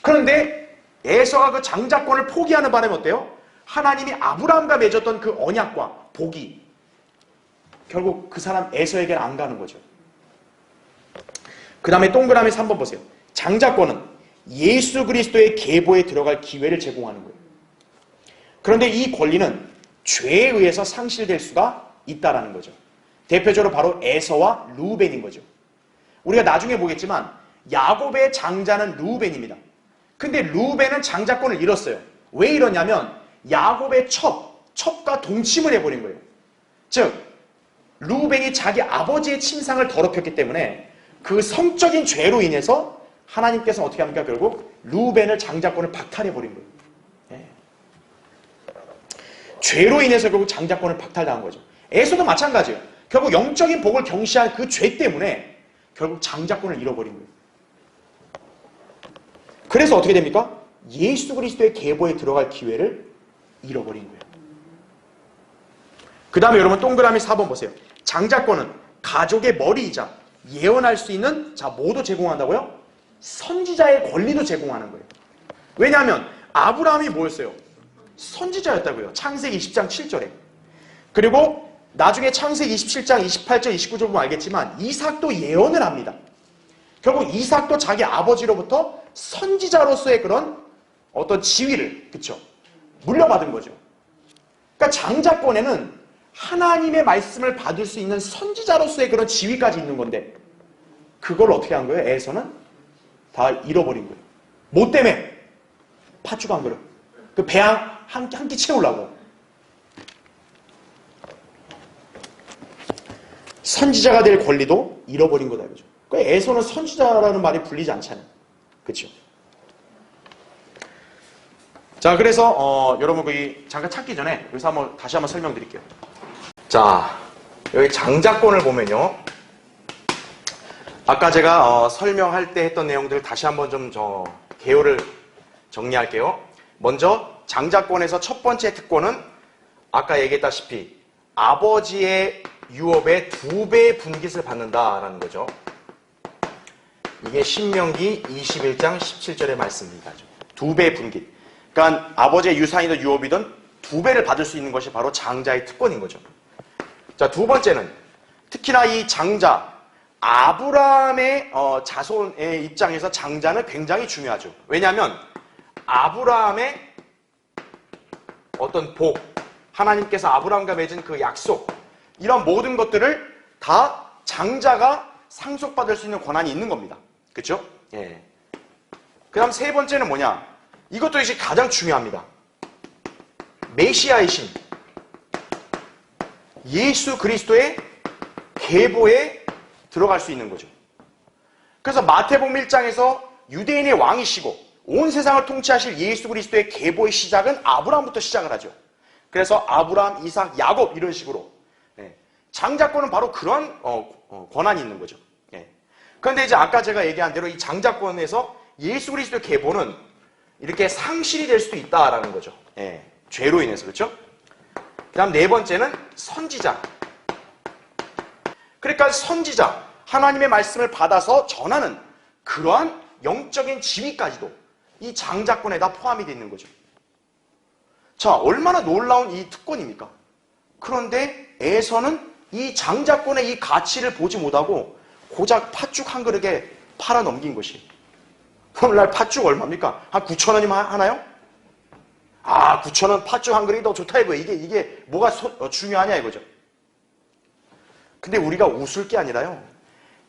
그런데 에서가 그 장자권을 포기하는 바람에 어때요? 하나님이 아브라함과 맺었던 그 언약과 복이 결국 그 사람 에서에게는 안 가는 거죠. 그 다음에 동그라미 3번 보세요. 장자권은 예수 그리스도의 계보에 들어갈 기회를 제공하는 거예요. 그런데 이 권리는 죄에 의해서 상실될 수가 있다는 거죠. 대표적으로 바로 에서와 르우벤인 거죠. 우리가 나중에 보겠지만 야곱의 장자는 르우벤입니다. 근데 르우벤은 장자권을 잃었어요. 왜 잃었냐면 야곱의 첩과 동침을 해버린 거예요. 즉 르우벤이 자기 아버지의 침상을 더럽혔기 때문에 그 성적인 죄로 인해서 하나님께서는 어떻게 합니까? 결국 르우벤을 장자권을 박탈해버린 거예요. 예. 죄로 인해서 결국 장자권을 박탈당한 거죠. 에서도 마찬가지예요. 결국 영적인 복을 경시한 그 죄 때문에 결국 장자권을 잃어버린 거예요. 그래서 어떻게 됩니까? 예수 그리스도의 계보에 들어갈 기회를 잃어버린 거예요. 그 다음에 여러분 동그라미 4번 보세요. 장자권은 가족의 머리이자 예언할 수 있는 자 뭐도 제공한다고요? 선지자의 권리도 제공하는 거예요. 왜냐하면 아브라함이 뭐였어요? 선지자였다고요. 창세기 20장 7절에. 그리고 나중에 창세기 27장 28절 29절 보면 알겠지만 이삭도 예언을 합니다. 결국 이삭도 자기 아버지로부터 선지자로서의 그런 어떤 지위를, 그쵸, 물려받은 거죠. 그러니까 장자권에는 하나님의 말씀을 받을 수 있는 선지자로서의 그런 지위까지 있는 건데 그걸 어떻게 한 거예요? 에서는 다 잃어버린 거예요. 뭐 때문에? 팥죽 한 그릇. 그 배양 한 끼 채우려고. 선지자가 될 권리도 잃어버린 거다 이거죠. 그러니까 에서는 선지자라는 말이 불리지 않잖아요. 그렇죠? 자, 그래서 여러분 거기 잠깐 찾기 전에 여기서 다시 한번 설명드릴게요. 자, 여기 장자권을 보면요. 아까 제가 설명할 때 했던 내용들을 다시 한번 좀 개요를 정리할게요. 먼저 장자권에서 첫 번째 특권은 아까 얘기했다시피 아버지의 유업의 2배 분깃을 받는다라는 거죠. 이게 신명기 21장 17절의 말씀입니다. 2배 분깃. 그러니까 아버지의 유산이든 유업이든 2배를 받을 수 있는 것이 바로 장자의 특권인 거죠. 자, 두 번째는 특히나 이 장자, 아브라함의 자손의 입장에서 장자는 굉장히 중요하죠. 왜냐하면 아브라함의 어떤 복, 하나님께서 아브라함과 맺은 그 약속, 이런 모든 것들을 다 장자가 상속받을 수 있는 권한이 있는 겁니다. 그렇죠? 예. 그 다음 세 번째는 뭐냐? 이것도 이제 가장 중요합니다. 메시아의 신, 예수 그리스도의 계보에 들어갈 수 있는 거죠. 그래서 마태복음 1장에서 유대인의 왕이시고 온 세상을 통치하실 예수 그리스도의 계보의 시작은 아브라함부터 시작을 하죠. 그래서 아브라함, 이삭, 야곱 이런 식으로 장자권은 바로 그런 권한이 있는 거죠. 그런데 이제 아까 제가 얘기한 대로 이 장자권에서 예수 그리스도의 계보는 이렇게 상실이 될 수도 있다라는 거죠. 죄로 인해서. 그렇죠? 그 다음 네 번째는 선지자. 그러니까 선지자, 하나님의 말씀을 받아서 전하는 그러한 영적인 지위까지도 이 장자권에 다 포함이 되어 있는 거죠. 자, 얼마나 놀라운 이 특권입니까? 그런데 에서는 이 장자권의 이 가치를 보지 못하고 고작 팥죽 한 그릇에 팔아 넘긴 것이. 오늘날 팥죽 얼마입니까? 한 9,000원이면 하나요? 아, 9,000원 팥죽 한 그릇이 더 좋다 이거예요. 이게 뭐가 중요하냐 이거죠. 근데 우리가 웃을 게 아니라요,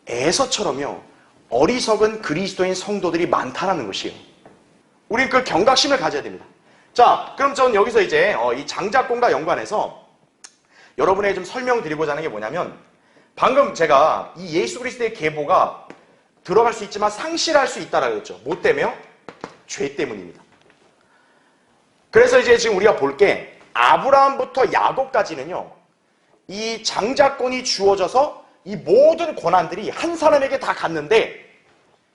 에서처럼요 어리석은 그리스도인 성도들이 많다라는 것이에요. 우린 그 경각심을 가져야 됩니다. 자, 그럼 전 여기서 이제 이 장자권과 연관해서 여러분에게 좀 설명드리고자 하는 게 뭐냐면, 방금 제가 이 예수 그리스도의 계보가 들어갈 수 있지만 상실할 수 있다라고 했죠. 뭐 때문에요? 죄 때문입니다. 그래서 이제 지금 우리가 볼 게 아브라함부터 야곱까지는요, 이 장자권이 주어져서 이 모든 권한들이 한 사람에게 다 갔는데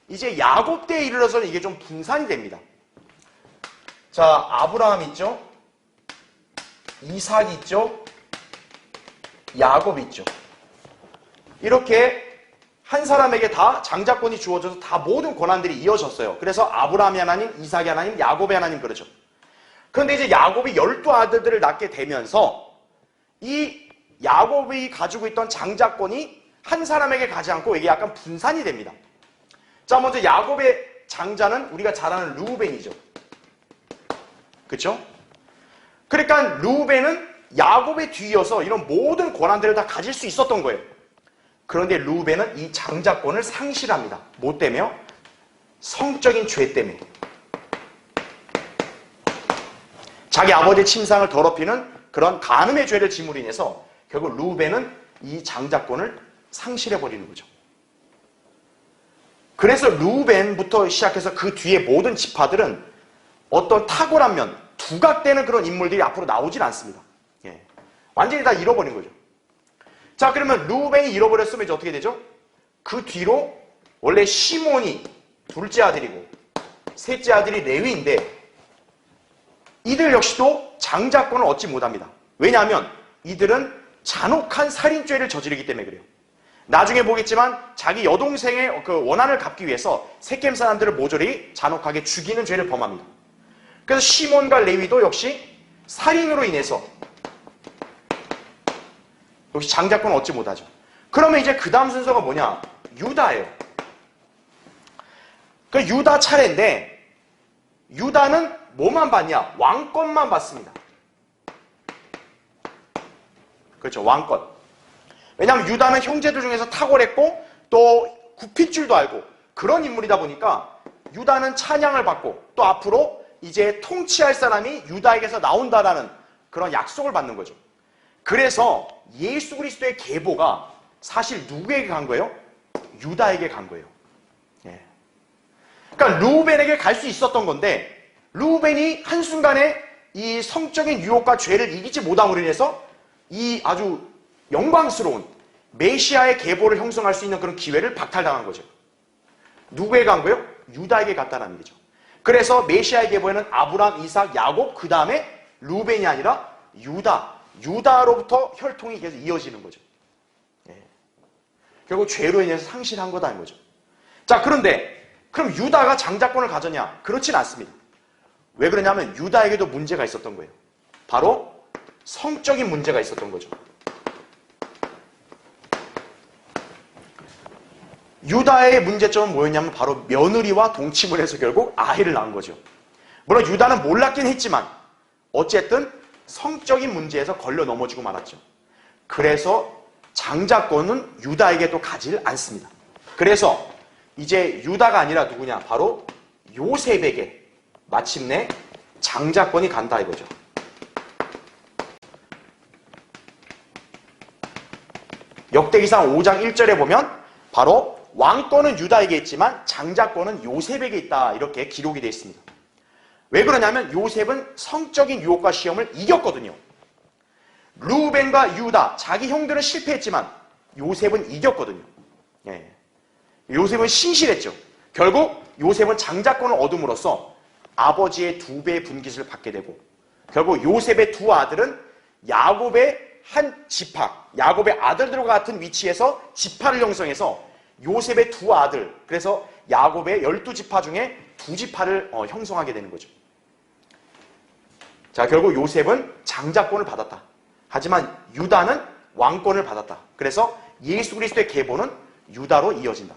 이제 야곱 때에 이르러서는 이게 좀 분산이 됩니다. 자, 아브라함 있죠? 이삭 있죠? 야곱 있죠? 이렇게 한 사람에게 다 장자권이 주어져서 다 모든 권한들이 이어졌어요. 그래서 아브라함의 하나님, 이삭의 하나님, 야곱의 하나님 그러죠. 그런데 이제 야곱이 12아들들을 낳게 되면서 이 야곱이 가지고 있던 장자권이 한 사람에게 가지 않고 이게 약간 분산이 됩니다. 자, 먼저 야곱의 장자는 우리가 잘 아는 르우벤이죠. 그렇죠? 그러니까 르우벤은 야곱에 뒤이어서 이런 모든 권한들을 다 가질 수 있었던 거예요. 그런데 르우벤은 이 장자권을 상실합니다. 뭐 때문에요? 성적인 죄 때문에. 자기 아버지의 침상을 더럽히는 그런 간음의 죄를 짐으로 인해서 결국 르우벤은 이 장자권을 상실해버리는 거죠. 그래서 르우벤부터 시작해서 그 뒤에 모든 지파들은 어떤 탁월한 면, 두각되는 그런 인물들이 앞으로 나오질 않습니다. 완전히 다 잃어버린 거죠. 자, 그러면 르우벤이 잃어버렸으면 이제 어떻게 되죠? 그 뒤로 원래 시몬이 둘째 아들이고 셋째 아들이 레위인데 이들 역시도 장자권을 얻지 못합니다. 왜냐하면 이들은 잔혹한 살인죄를 저지르기 때문에 그래요. 나중에 보겠지만 자기 여동생의 그 원한을 갚기 위해서 세겜 사람들을 모조리 잔혹하게 죽이는 죄를 범합니다. 그래서 시몬과 레위도 역시 살인으로 인해서 역시 장자권을 얻지 못하죠. 그러면 이제 그 다음 순서가 뭐냐? 유다예요. 그 유다 차례인데 유다는 뭐만 받냐? 왕권만 받습니다. 그렇죠. 왕권. 왜냐하면 유다는 형제들 중에서 탁월했고 또 굽힐줄도 알고 그런 인물이다 보니까 유다는 찬양을 받고 또 앞으로 이제 통치할 사람이 유다에게서 나온다라는 그런 약속을 받는 거죠. 그래서 예수 그리스도의 계보가 사실 누구에게 간 거예요? 유다에게 간 거예요. 예. 그러니까 루벤에게 갈 수 있었던 건데 루벤이 한순간에 이 성적인 유혹과 죄를 이기지 못함으로 인해서 이 아주 영광스러운 메시아의 계보를 형성할 수 있는 그런 기회를 박탈당한 거죠. 누구에게 간 거예요? 유다에게 갔다는 얘기죠. 그래서 메시아의 계보에는 아브라함, 이삭, 야곱, 그 다음에 루벤이 아니라 유다로부터 혈통이 계속 이어지는 거죠. 예. 결국 죄로 인해서 상실한 거다는 거죠. 자, 그런데 그럼 유다가 장자권을 가졌냐? 그렇진 않습니다. 왜 그러냐면 유다에게도 문제가 있었던 거예요. 바로 성적인 문제가 있었던 거죠. 유다의 문제점은 뭐였냐면 바로 며느리와 동침을 해서 결국 아이를 낳은 거죠. 물론 유다는 몰랐긴 했지만 어쨌든 성적인 문제에서 걸려 넘어지고 말았죠. 그래서 장자권은 유다에게도 가지를 않습니다. 그래서 이제 유다가 아니라 누구냐? 바로 요셉에게 마침내 장자권이 간다 이거죠. 역대기상 5장 1절에 보면 바로 왕권은 유다에게 있지만 장자권은 요셉에게 있다 이렇게 기록이 되어 있습니다. 왜 그러냐면 요셉은 성적인 유혹과 시험을 이겼거든요. 루벤과 유다 자기 형들은 실패했지만 요셉은 이겼거든요. 예. 요셉은 신실했죠. 결국 요셉은 장자권을 얻음으로써 아버지의 2배의 분깃을 받게 되고 결국 요셉의 두 아들은 야곱의 한 지파, 야곱의 아들들과 같은 위치에서 지파를 형성해서 요셉의 두 아들, 그래서 야곱의 12지파 중에 2지파를 형성하게 되는 거죠. 자, 결국 요셉은 장자권을 받았다. 하지만 유다는 왕권을 받았다. 그래서 예수 그리스도의 계보는 유다로 이어진다.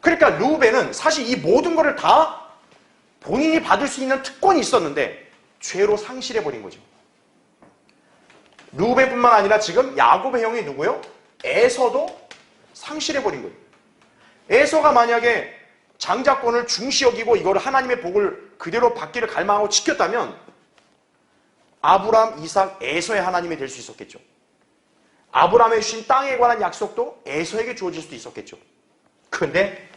그러니까 루벤은 사실 이 모든 것을 다 본인이 받을 수 있는 특권이 있었는데 죄로 상실해버린 거죠. 루벤뿐만 아니라 지금 야곱의 형이 누구요? 에서도 상실해버린 거예요. 에서가 만약에 장자권을 중시 여기고 이걸 하나님의 복을 그대로 받기를 갈망하고 지켰다면 아브라함, 이삭, 에서의 하나님이 될 수 있었겠죠. 아브라함에 주신 땅에 관한 약속도 에서에게 주어질 수도 있었겠죠. 그런데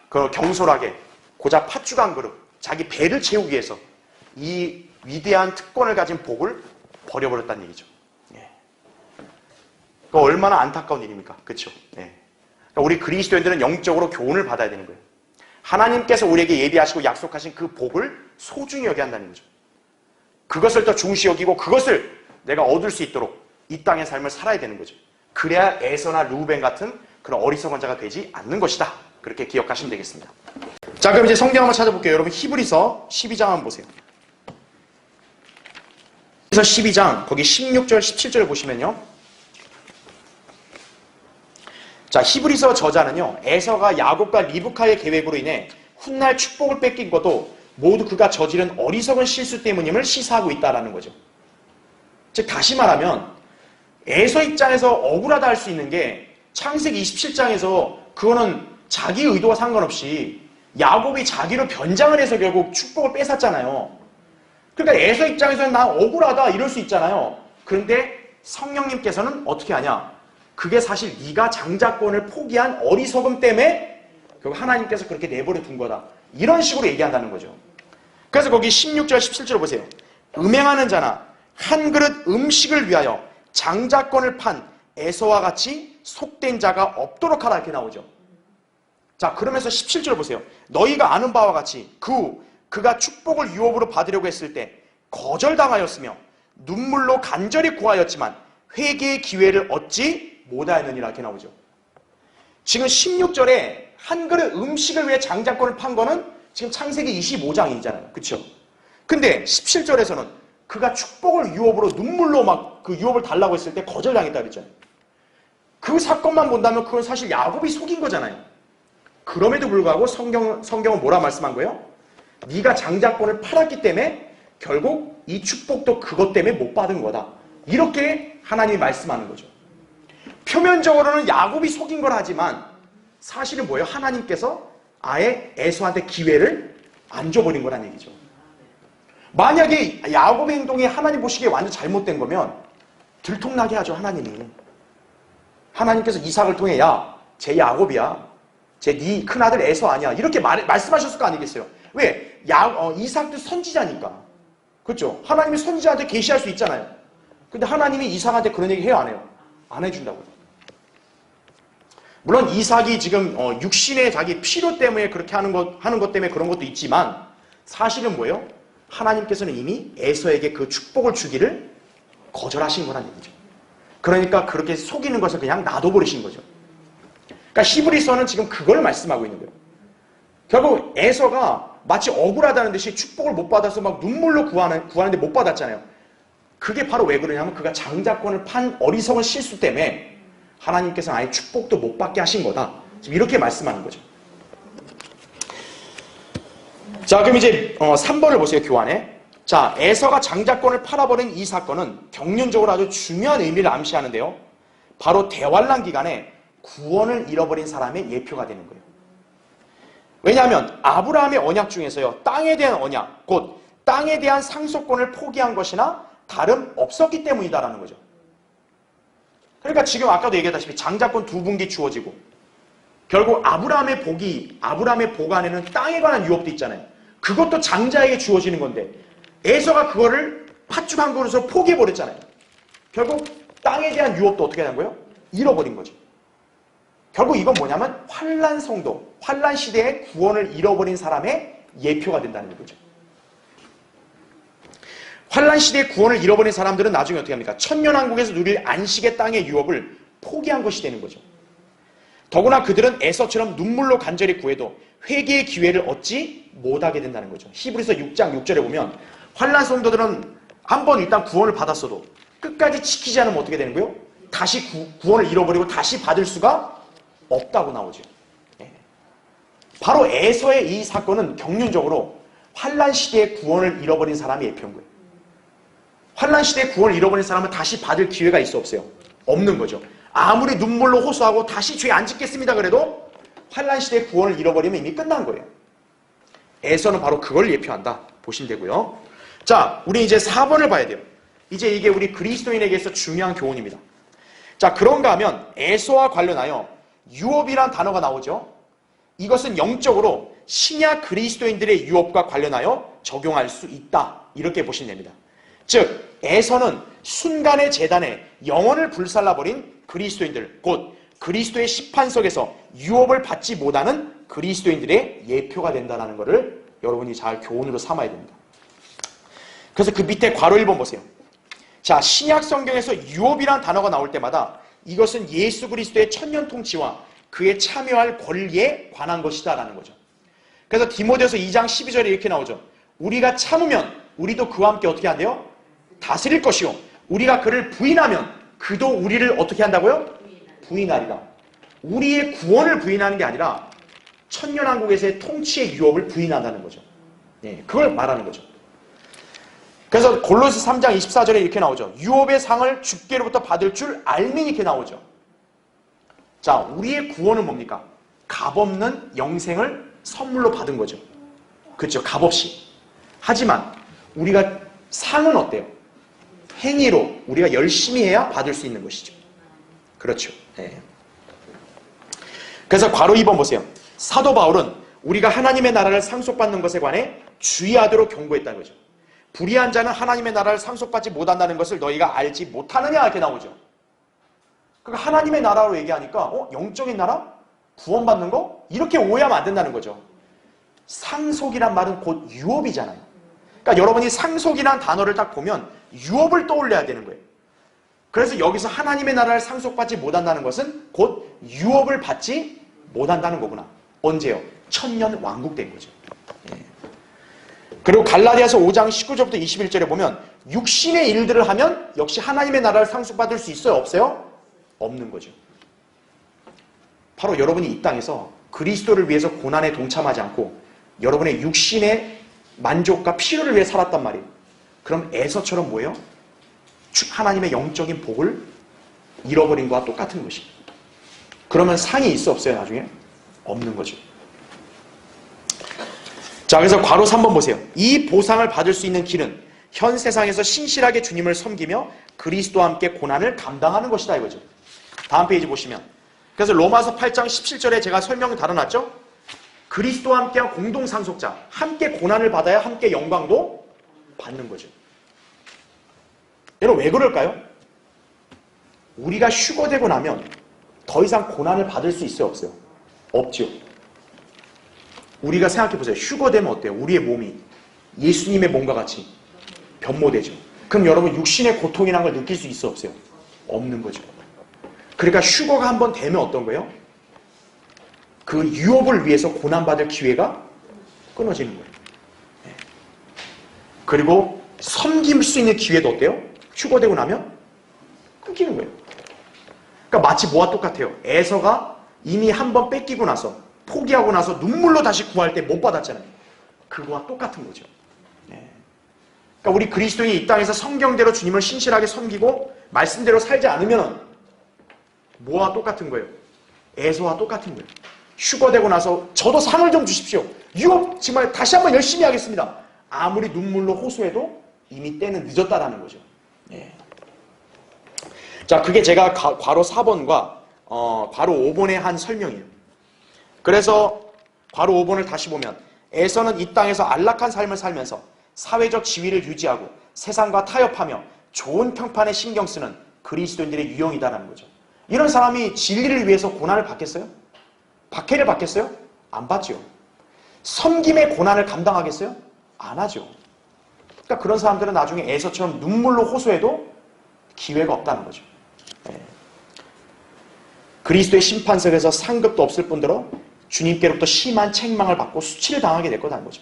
그 경솔하게 고작 팥죽 한 그릇 자기 배를 채우기 위해서 이 위대한 특권을 가진 복을 버려버렸다는 얘기죠. 예. 그 얼마나 안타까운 일입니까? 그렇죠? 예. 그러니까 우리 그리스도인들은 영적으로 교훈을 받아야 되는 거예요. 하나님께서 우리에게 예비하시고 약속하신 그 복을 소중히 여겨야 한다는 거죠. 그것을 더 중시 여기고 그것을 내가 얻을 수 있도록 이 땅의 삶을 살아야 되는 거죠. 그래야 에서나 루벤 같은 그런 어리석은 자가 되지 않는 것이다. 그렇게 기억하시면 되겠습니다. 자, 그럼 이제 성경 한번 찾아볼게요. 여러분 히브리서 12장 한번 보세요. 히브리서 12장 거기 16절 17절 보시면요. 자, 히브리서 저자는요. 에서가 야곱과 리브카의 계획으로 인해 훗날 축복을 뺏긴 것도 모두 그가 저지른 어리석은 실수 때문임을 시사하고 있다라는 거죠. 즉 다시 말하면 에서 입장에서 억울하다 할 수 있는 게 창세기 27장에서 그거는 자기 의도와 상관없이 야곱이 자기로 변장을 해서 결국 축복을 뺏었잖아요. 그러니까 에서 입장에서는 나 억울하다 이럴 수 있잖아요. 그런데 성령님께서는 어떻게 하냐? 그게 사실 네가 장자권을 포기한 어리석음 때문에 결국 하나님께서 그렇게 내버려 둔 거다. 이런 식으로 얘기한다는 거죠. 그래서 거기 16절 17절 보세요. 음행하는 자나 한 그릇 음식을 위하여 장자권을 판 에서와 같이 속된 자가 없도록 하라 이렇게 나오죠. 자, 그러면서 17절 보세요. 너희가 아는 바와 같이 그가 축복을 유업으로 받으려고 했을 때 거절당하였으며 눈물로 간절히 구하였지만 회개의 기회를 얻지 못하였느니라 이렇게 나오죠. 지금 16절에 한 그릇 음식을 위해 장자권을 판 거는 지금 창세기 25장이잖아요. 그렇죠? 근데 17절에서는 그가 축복을 유업으로 눈물로 막 그 유업을 달라고 했을 때 거절당했다 그랬잖아요. 그 사건만 본다면 그건 사실 야곱이 속인 거잖아요. 그럼에도 불구하고 성경은 뭐라 말씀한 거예요? 네가 장자권을 팔았기 때문에 결국 이 축복도 그것 때문에 못 받은 거다. 이렇게 하나님이 말씀하는 거죠. 표면적으로는 야곱이 속인 걸 하지만 사실은 뭐예요? 하나님께서 아예 에서한테 기회를 안 줘버린 거란 얘기죠. 만약에 야곱의 행동이 하나님 보시기에 완전 잘못된 거면 들통나게 하죠. 하나님이. 하나님께서 이삭을 통해 야, 쟤 야곱이야. 쟤 네 큰아들 에서 아니야. 이렇게 말씀하셨을 거 아니겠어요? 왜? 이삭도 선지자니까. 그렇죠? 하나님이 선지자한테 계시할 수 있잖아요. 근데 하나님이 이삭한테 그런 얘기 해요? 안 해요? 안 해준다고요. 물론 이삭이 지금 육신의 자기 필요 때문에 그렇게 하는 것 때문에 그런 것도 있지만 사실은 뭐예요? 하나님께서는 이미 에서에게 그 축복을 주기를 거절하신 거란 얘기죠. 그러니까 그렇게 속이는 것을 그냥 놔둬버리신 거죠. 그러니까 히브리서는 지금 그걸 말씀하고 있는 거예요. 결국 에서가 마치 억울하다는 듯이 축복을 못 받아서 막 눈물로 구하는데 못 받았잖아요. 그게 바로 왜 그러냐면 그가 장자권을 판 어리석은 실수 때문에 하나님께서는 아예 축복도 못 받게 하신 거다. 지금 이렇게 말씀하는 거죠. 자, 그럼 이제 3번을 보세요. 교환에. 자, 에서가 장자권을 팔아버린 이 사건은 경륜적으로 아주 중요한 의미를 암시하는데요. 바로 대환란 기간에 구원을 잃어버린 사람의 예표가 되는 거예요. 왜냐하면 아브라함의 언약 중에서요. 땅에 대한 언약, 곧 땅에 대한 상속권을 포기한 것이나 다름없었기 때문이다라는 거죠. 그러니까 지금 아까도 얘기했다시피 장자권 2분기 주어지고 결국 아브라함의 복 안에는 땅에 관한 유업도 있잖아요. 그것도 장자에게 주어지는 건데 에서가 그거를 팥죽 한 그릇으로 포기해버렸잖아요. 결국 땅에 대한 유업도 어떻게 된 거예요? 잃어버린 거죠. 결국 이건 뭐냐면 환란 성도, 환란 시대에 구원을 잃어버린 사람의 예표가 된다는 거죠. 환란 시대에 구원을 잃어버린 사람들은 나중에 어떻게 합니까? 천년왕국에서 누릴 안식의 땅의 유업을 포기한 것이 되는 거죠. 더구나 그들은 에서처럼 눈물로 간절히 구해도 회개의 기회를 얻지 못하게 된다는 거죠. 히브리서 6장 6절에 보면 환란 성도들은 한번 일단 구원을 받았어도 끝까지 지키지 않으면 어떻게 되는 거예요? 다시 구원을 잃어버리고 다시 받을 수가 없다고 나오죠. 바로 에서의 이 사건은 경륜적으로 환란 시대에 구원을 잃어버린 사람이 예표인 거예요. 환란 시대에 구원을 잃어버린 사람은 다시 받을 기회가 있어 없어요? 없는 거죠. 아무리 눈물로 호소하고 다시 죄 안 짓겠습니다 그래도 환란 시대에 구원을 잃어버리면 이미 끝난 거예요. 에서는 바로 그걸 예표한다 보시면 되고요. 자, 우리 이제 4번을 봐야 돼요. 이제 이게 우리 그리스도인에게서 중요한 교훈입니다. 자, 그런가 하면 에서와 관련하여 유업이란 단어가 나오죠. 이것은 영적으로 신약 그리스도인들의 유업과 관련하여 적용할 수 있다. 이렇게 보시면 됩니다. 즉 에서는 순간의 재단에 영혼을 불살라버린 그리스도인들, 곧 그리스도의 심판석에서 유업을 받지 못하는 그리스도인들의 예표가 된다는 것을 여러분이 잘 교훈으로 삼아야 됩니다. 그래서 그 밑에 괄호 1번 보세요. 자, 신약 성경에서 유업이란 단어가 나올 때마다 이것은 예수 그리스도의 천년 통치와 그에 참여할 권리에 관한 것이다 라는 거죠. 그래서 디모데서 2장 12절에 이렇게 나오죠. 우리가 참으면 우리도 그와 함께 어떻게 한대요? 다스릴 것이요. 우리가 그를 부인하면 그도 우리를 어떻게 한다고요? 부인하리라. 우리의 구원을 부인하는 게 아니라 천년왕국에서의 통치의 유업을 부인한다는 거죠. 네, 그걸 말하는 거죠. 그래서 골로새 3장 24절에 이렇게 나오죠. 유업의 상을 주께로부터 받을 줄 알미 이렇게 나오죠. 자, 우리의 구원은 뭡니까? 값없는 영생을 선물로 받은 거죠. 그렇죠. 값없이. 하지만 우리가 상은 어때요? 행위로 우리가 열심히 해야 받을 수 있는 것이죠. 그렇죠. 네. 그래서 괄호 2번 보세요. 사도 바울은 우리가 하나님의 나라를 상속받는 것에 관해 주의하도록 경고했다는 거죠. 불의한 자는 하나님의 나라를 상속받지 못한다는 것을 너희가 알지 못하느냐 이렇게 나오죠. 그러니까 하나님의 나라로 얘기하니까 영적인 나라? 구원받는 거? 이렇게 오해하면 안 된다는 거죠. 상속이란 말은 곧 유업이잖아요. 그러니까 여러분이 상속이란 단어를 딱 보면 유업을 떠올려야 되는 거예요. 그래서 여기서 하나님의 나라를 상속받지 못한다는 것은 곧 유업을 받지 못한다는 거구나. 언제요? 천년 왕국된 거죠. 예. 그리고 갈라디아서 5장 19절부터 21절에 보면 육신의 일들을 하면 역시 하나님의 나라를 상속받을 수 있어요? 없어요? 없는 거죠. 바로 여러분이 이 땅에서 그리스도를 위해서 고난에 동참하지 않고 여러분의 육신의 만족과 필요를 위해 살았단 말이에요. 그럼 에서처럼 뭐예요? 하나님의 영적인 복을 잃어버린 것과 똑같은 것이에요. 그러면 상이 있어 없어요 나중에? 없는 거죠. 자, 그래서 괄호 3번 보세요. 이 보상을 받을 수 있는 길은 현 세상에서 신실하게 주님을 섬기며 그리스도와 함께 고난을 감당하는 것이다 이거죠. 다음 페이지 보시면, 그래서 로마서 8장 17절에 제가 설명을 달아놨죠. 그리스도와 함께한 공동상속자, 함께 고난을 받아야 함께 영광도 받는 거죠. 여러분 왜 그럴까요? 우리가 휴거되고 나면 더 이상 고난을 받을 수 있어요 없어요? 없죠. 우리가 생각해보세요. 휴거되면 어때요? 우리의 몸이 예수님의 몸과 같이 변모되죠. 그럼 여러분 육신의 고통이라는 걸 느낄 수 있어 없어요? 없는 거죠. 그러니까 휴거가 한번 되면 어떤 거예요? 그 유업을 위해서 고난받을 기회가 끊어지는 거예요. 그리고 섬길 수 있는 기회도 어때요? 휴거되고 나면 끊기는 거예요. 그러니까 마치 뭐와 똑같아요? 에서가 이미 한번 뺏기고 나서 포기하고 나서 눈물로 다시 구할 때 못 받았잖아요. 그거와 똑같은 거죠. 그러니까 우리 그리스도인이 이 땅에서 성경대로 주님을 신실하게 섬기고 말씀대로 살지 않으면 뭐와 똑같은 거예요? 에서와 똑같은 거예요. 휴거되고 나서 저도 상을 좀 주십시오. 유업 정말 다시 한번 열심히 하겠습니다. 아무리 눈물로 호소해도 이미 때는 늦었다라는 거죠. 자, 그게 제가 괄호 4번과 괄호 5번의 한 설명이에요. 그래서 괄호 5번을 다시 보면 에서는 이 땅에서 안락한 삶을 살면서 사회적 지위를 유지하고 세상과 타협하며 좋은 평판에 신경 쓰는 그리스도인들의 유형이다라는 거죠. 이런 사람이 진리를 위해서 고난을 받겠어요? 박해를 받겠어요? 안 받죠. 섬김의 고난을 감당하겠어요? 안 하죠. 그러니까 그런 사람들은 나중에 에서처럼 눈물로 호소해도 기회가 없다는 거죠. 그리스도의 심판석에서 상급도 없을 뿐더러 주님께로부터 심한 책망을 받고 수치를 당하게 될 거라는 거죠.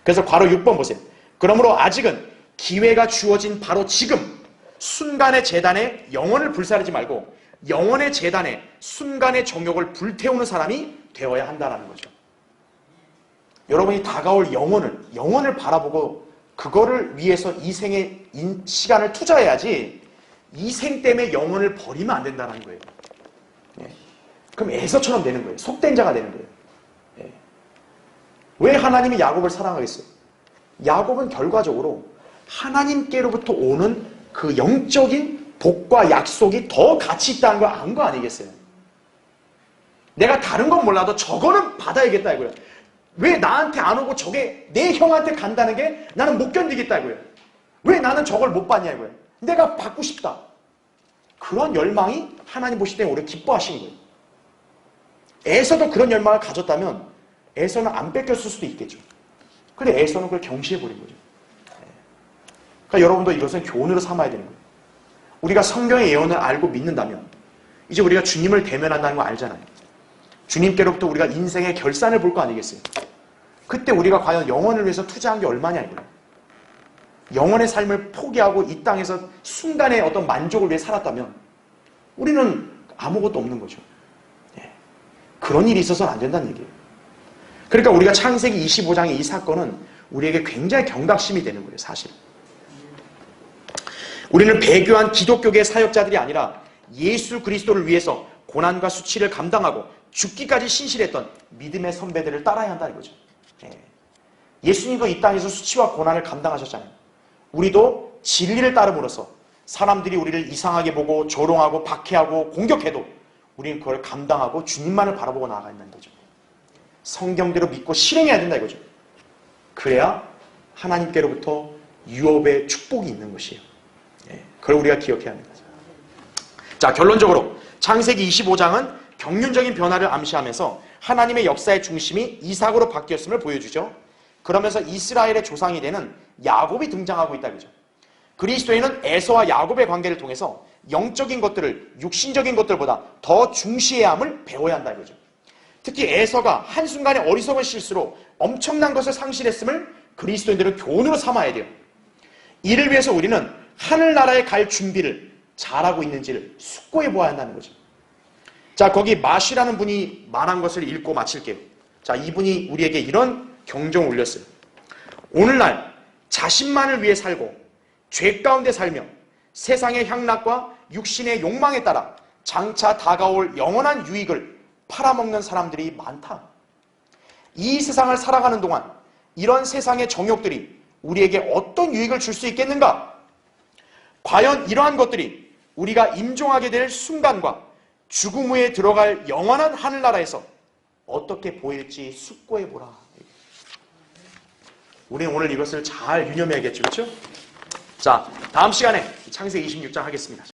그래서 괄호 6번 보세요. 그러므로 아직은 기회가 주어진 바로 지금 순간의 재단에 영혼을 불사르지 말고 영혼의 재단에 순간의 정욕을 불태우는 사람이 되어야 한다는 거죠. 여러분이 다가올 영혼을 바라보고 그거를 위해서 이 생의 시간을 투자해야지 이 생 때문에 영혼을 버리면 안 된다는 거예요. 그럼 에서처럼 되는 거예요. 속된 자가 되는 거예요. 왜 하나님이 야곱을 사랑하겠어요? 야곱은 결과적으로 하나님께로부터 오는 그 영적인 복과 약속이 더 가치 있다는 걸 안 거 아니겠어요? 내가 다른 건 몰라도 저거는 받아야겠다 이거예요. 왜 나한테 안 오고 저게 내 형한테 간다는 게 나는 못 견디겠다 이거예요. 왜 나는 저걸 못 받냐 이거예요. 내가 받고 싶다. 그런 열망이 하나님 보실 때 오래 기뻐하신 거예요. 에서도 그런 열망을 가졌다면 에서는 안 뺏겼을 수도 있겠죠. 근데 에서는 그걸 경시해버린 거죠. 그러니까 여러분도 이것은 교훈으로 삼아야 되는 거예요. 우리가 성경의 예언을 알고 믿는다면 이제 우리가 주님을 대면한다는 거 알잖아요. 주님께로부터 우리가 인생의 결산을 볼 거 아니겠어요? 그때 우리가 과연 영혼을 위해서 투자한 게 얼마냐 이거예요. 영혼의 삶을 포기하고 이 땅에서 순간의 어떤 만족을 위해 살았다면 우리는 아무것도 없는 거죠. 그런 일이 있어서는 안 된다는 얘기예요. 그러니까 우리가 창세기 25장의 이 사건은 우리에게 굉장히 경각심이 되는 거예요. 사실 우리는 배교한 기독교계의 사역자들이 아니라 예수 그리스도를 위해서 고난과 수치를 감당하고 죽기까지 신실했던 믿음의 선배들을 따라야 한다는 거죠. 예수님도 이 땅에서 수치와 고난을 감당하셨잖아요. 우리도 진리를 따름으로써 사람들이 우리를 이상하게 보고 조롱하고 박해하고 공격해도 우리는 그걸 감당하고 주님만을 바라보고 나아가야 한다는 거죠. 성경대로 믿고 실행해야 된다 이거죠. 그래야 하나님께로부터 유업의 축복이 있는 것이에요. 그걸 우리가 기억해야 합니다. 자, 결론적으로 창세기 25장은 경륜적인 변화를 암시하면서 하나님의 역사의 중심이 이삭으로 바뀌었음을 보여주죠. 그러면서 이스라엘의 조상이 되는 야곱이 등장하고 있다 이거죠. 그리스도인은 에서와 야곱의 관계를 통해서 영적인 것들을 육신적인 것들보다 더 중시해야 함을 배워야 한다 이거죠. 특히 에서가 한순간의 어리석은 실수로 엄청난 것을 상실했음을 그리스도인들은 교훈으로 삼아야 돼요. 이를 위해서 우리는 하늘나라에 갈 준비를 잘하고 있는지를 숙고해 보아야 한다는 거죠. 자, 거기 마시라는 분이 말한 것을 읽고 마칠게요. 자, 이분이 우리에게 이런 경종을 울렸어요. 오늘날 자신만을 위해 살고 죄 가운데 살며 세상의 향락과 육신의 욕망에 따라 장차 다가올 영원한 유익을 팔아먹는 사람들이 많다. 이 세상을 살아가는 동안 이런 세상의 정욕들이 우리에게 어떤 유익을 줄 수 있겠는가? 과연 이러한 것들이 우리가 임종하게 될 순간과 죽음 후에 들어갈 영원한 하늘나라에서 어떻게 보일지 숙고해보라. 우리는 오늘 이것을 잘 유념해야겠죠. 그렇죠? 자, 다음 시간에 창세기 26장 하겠습니다.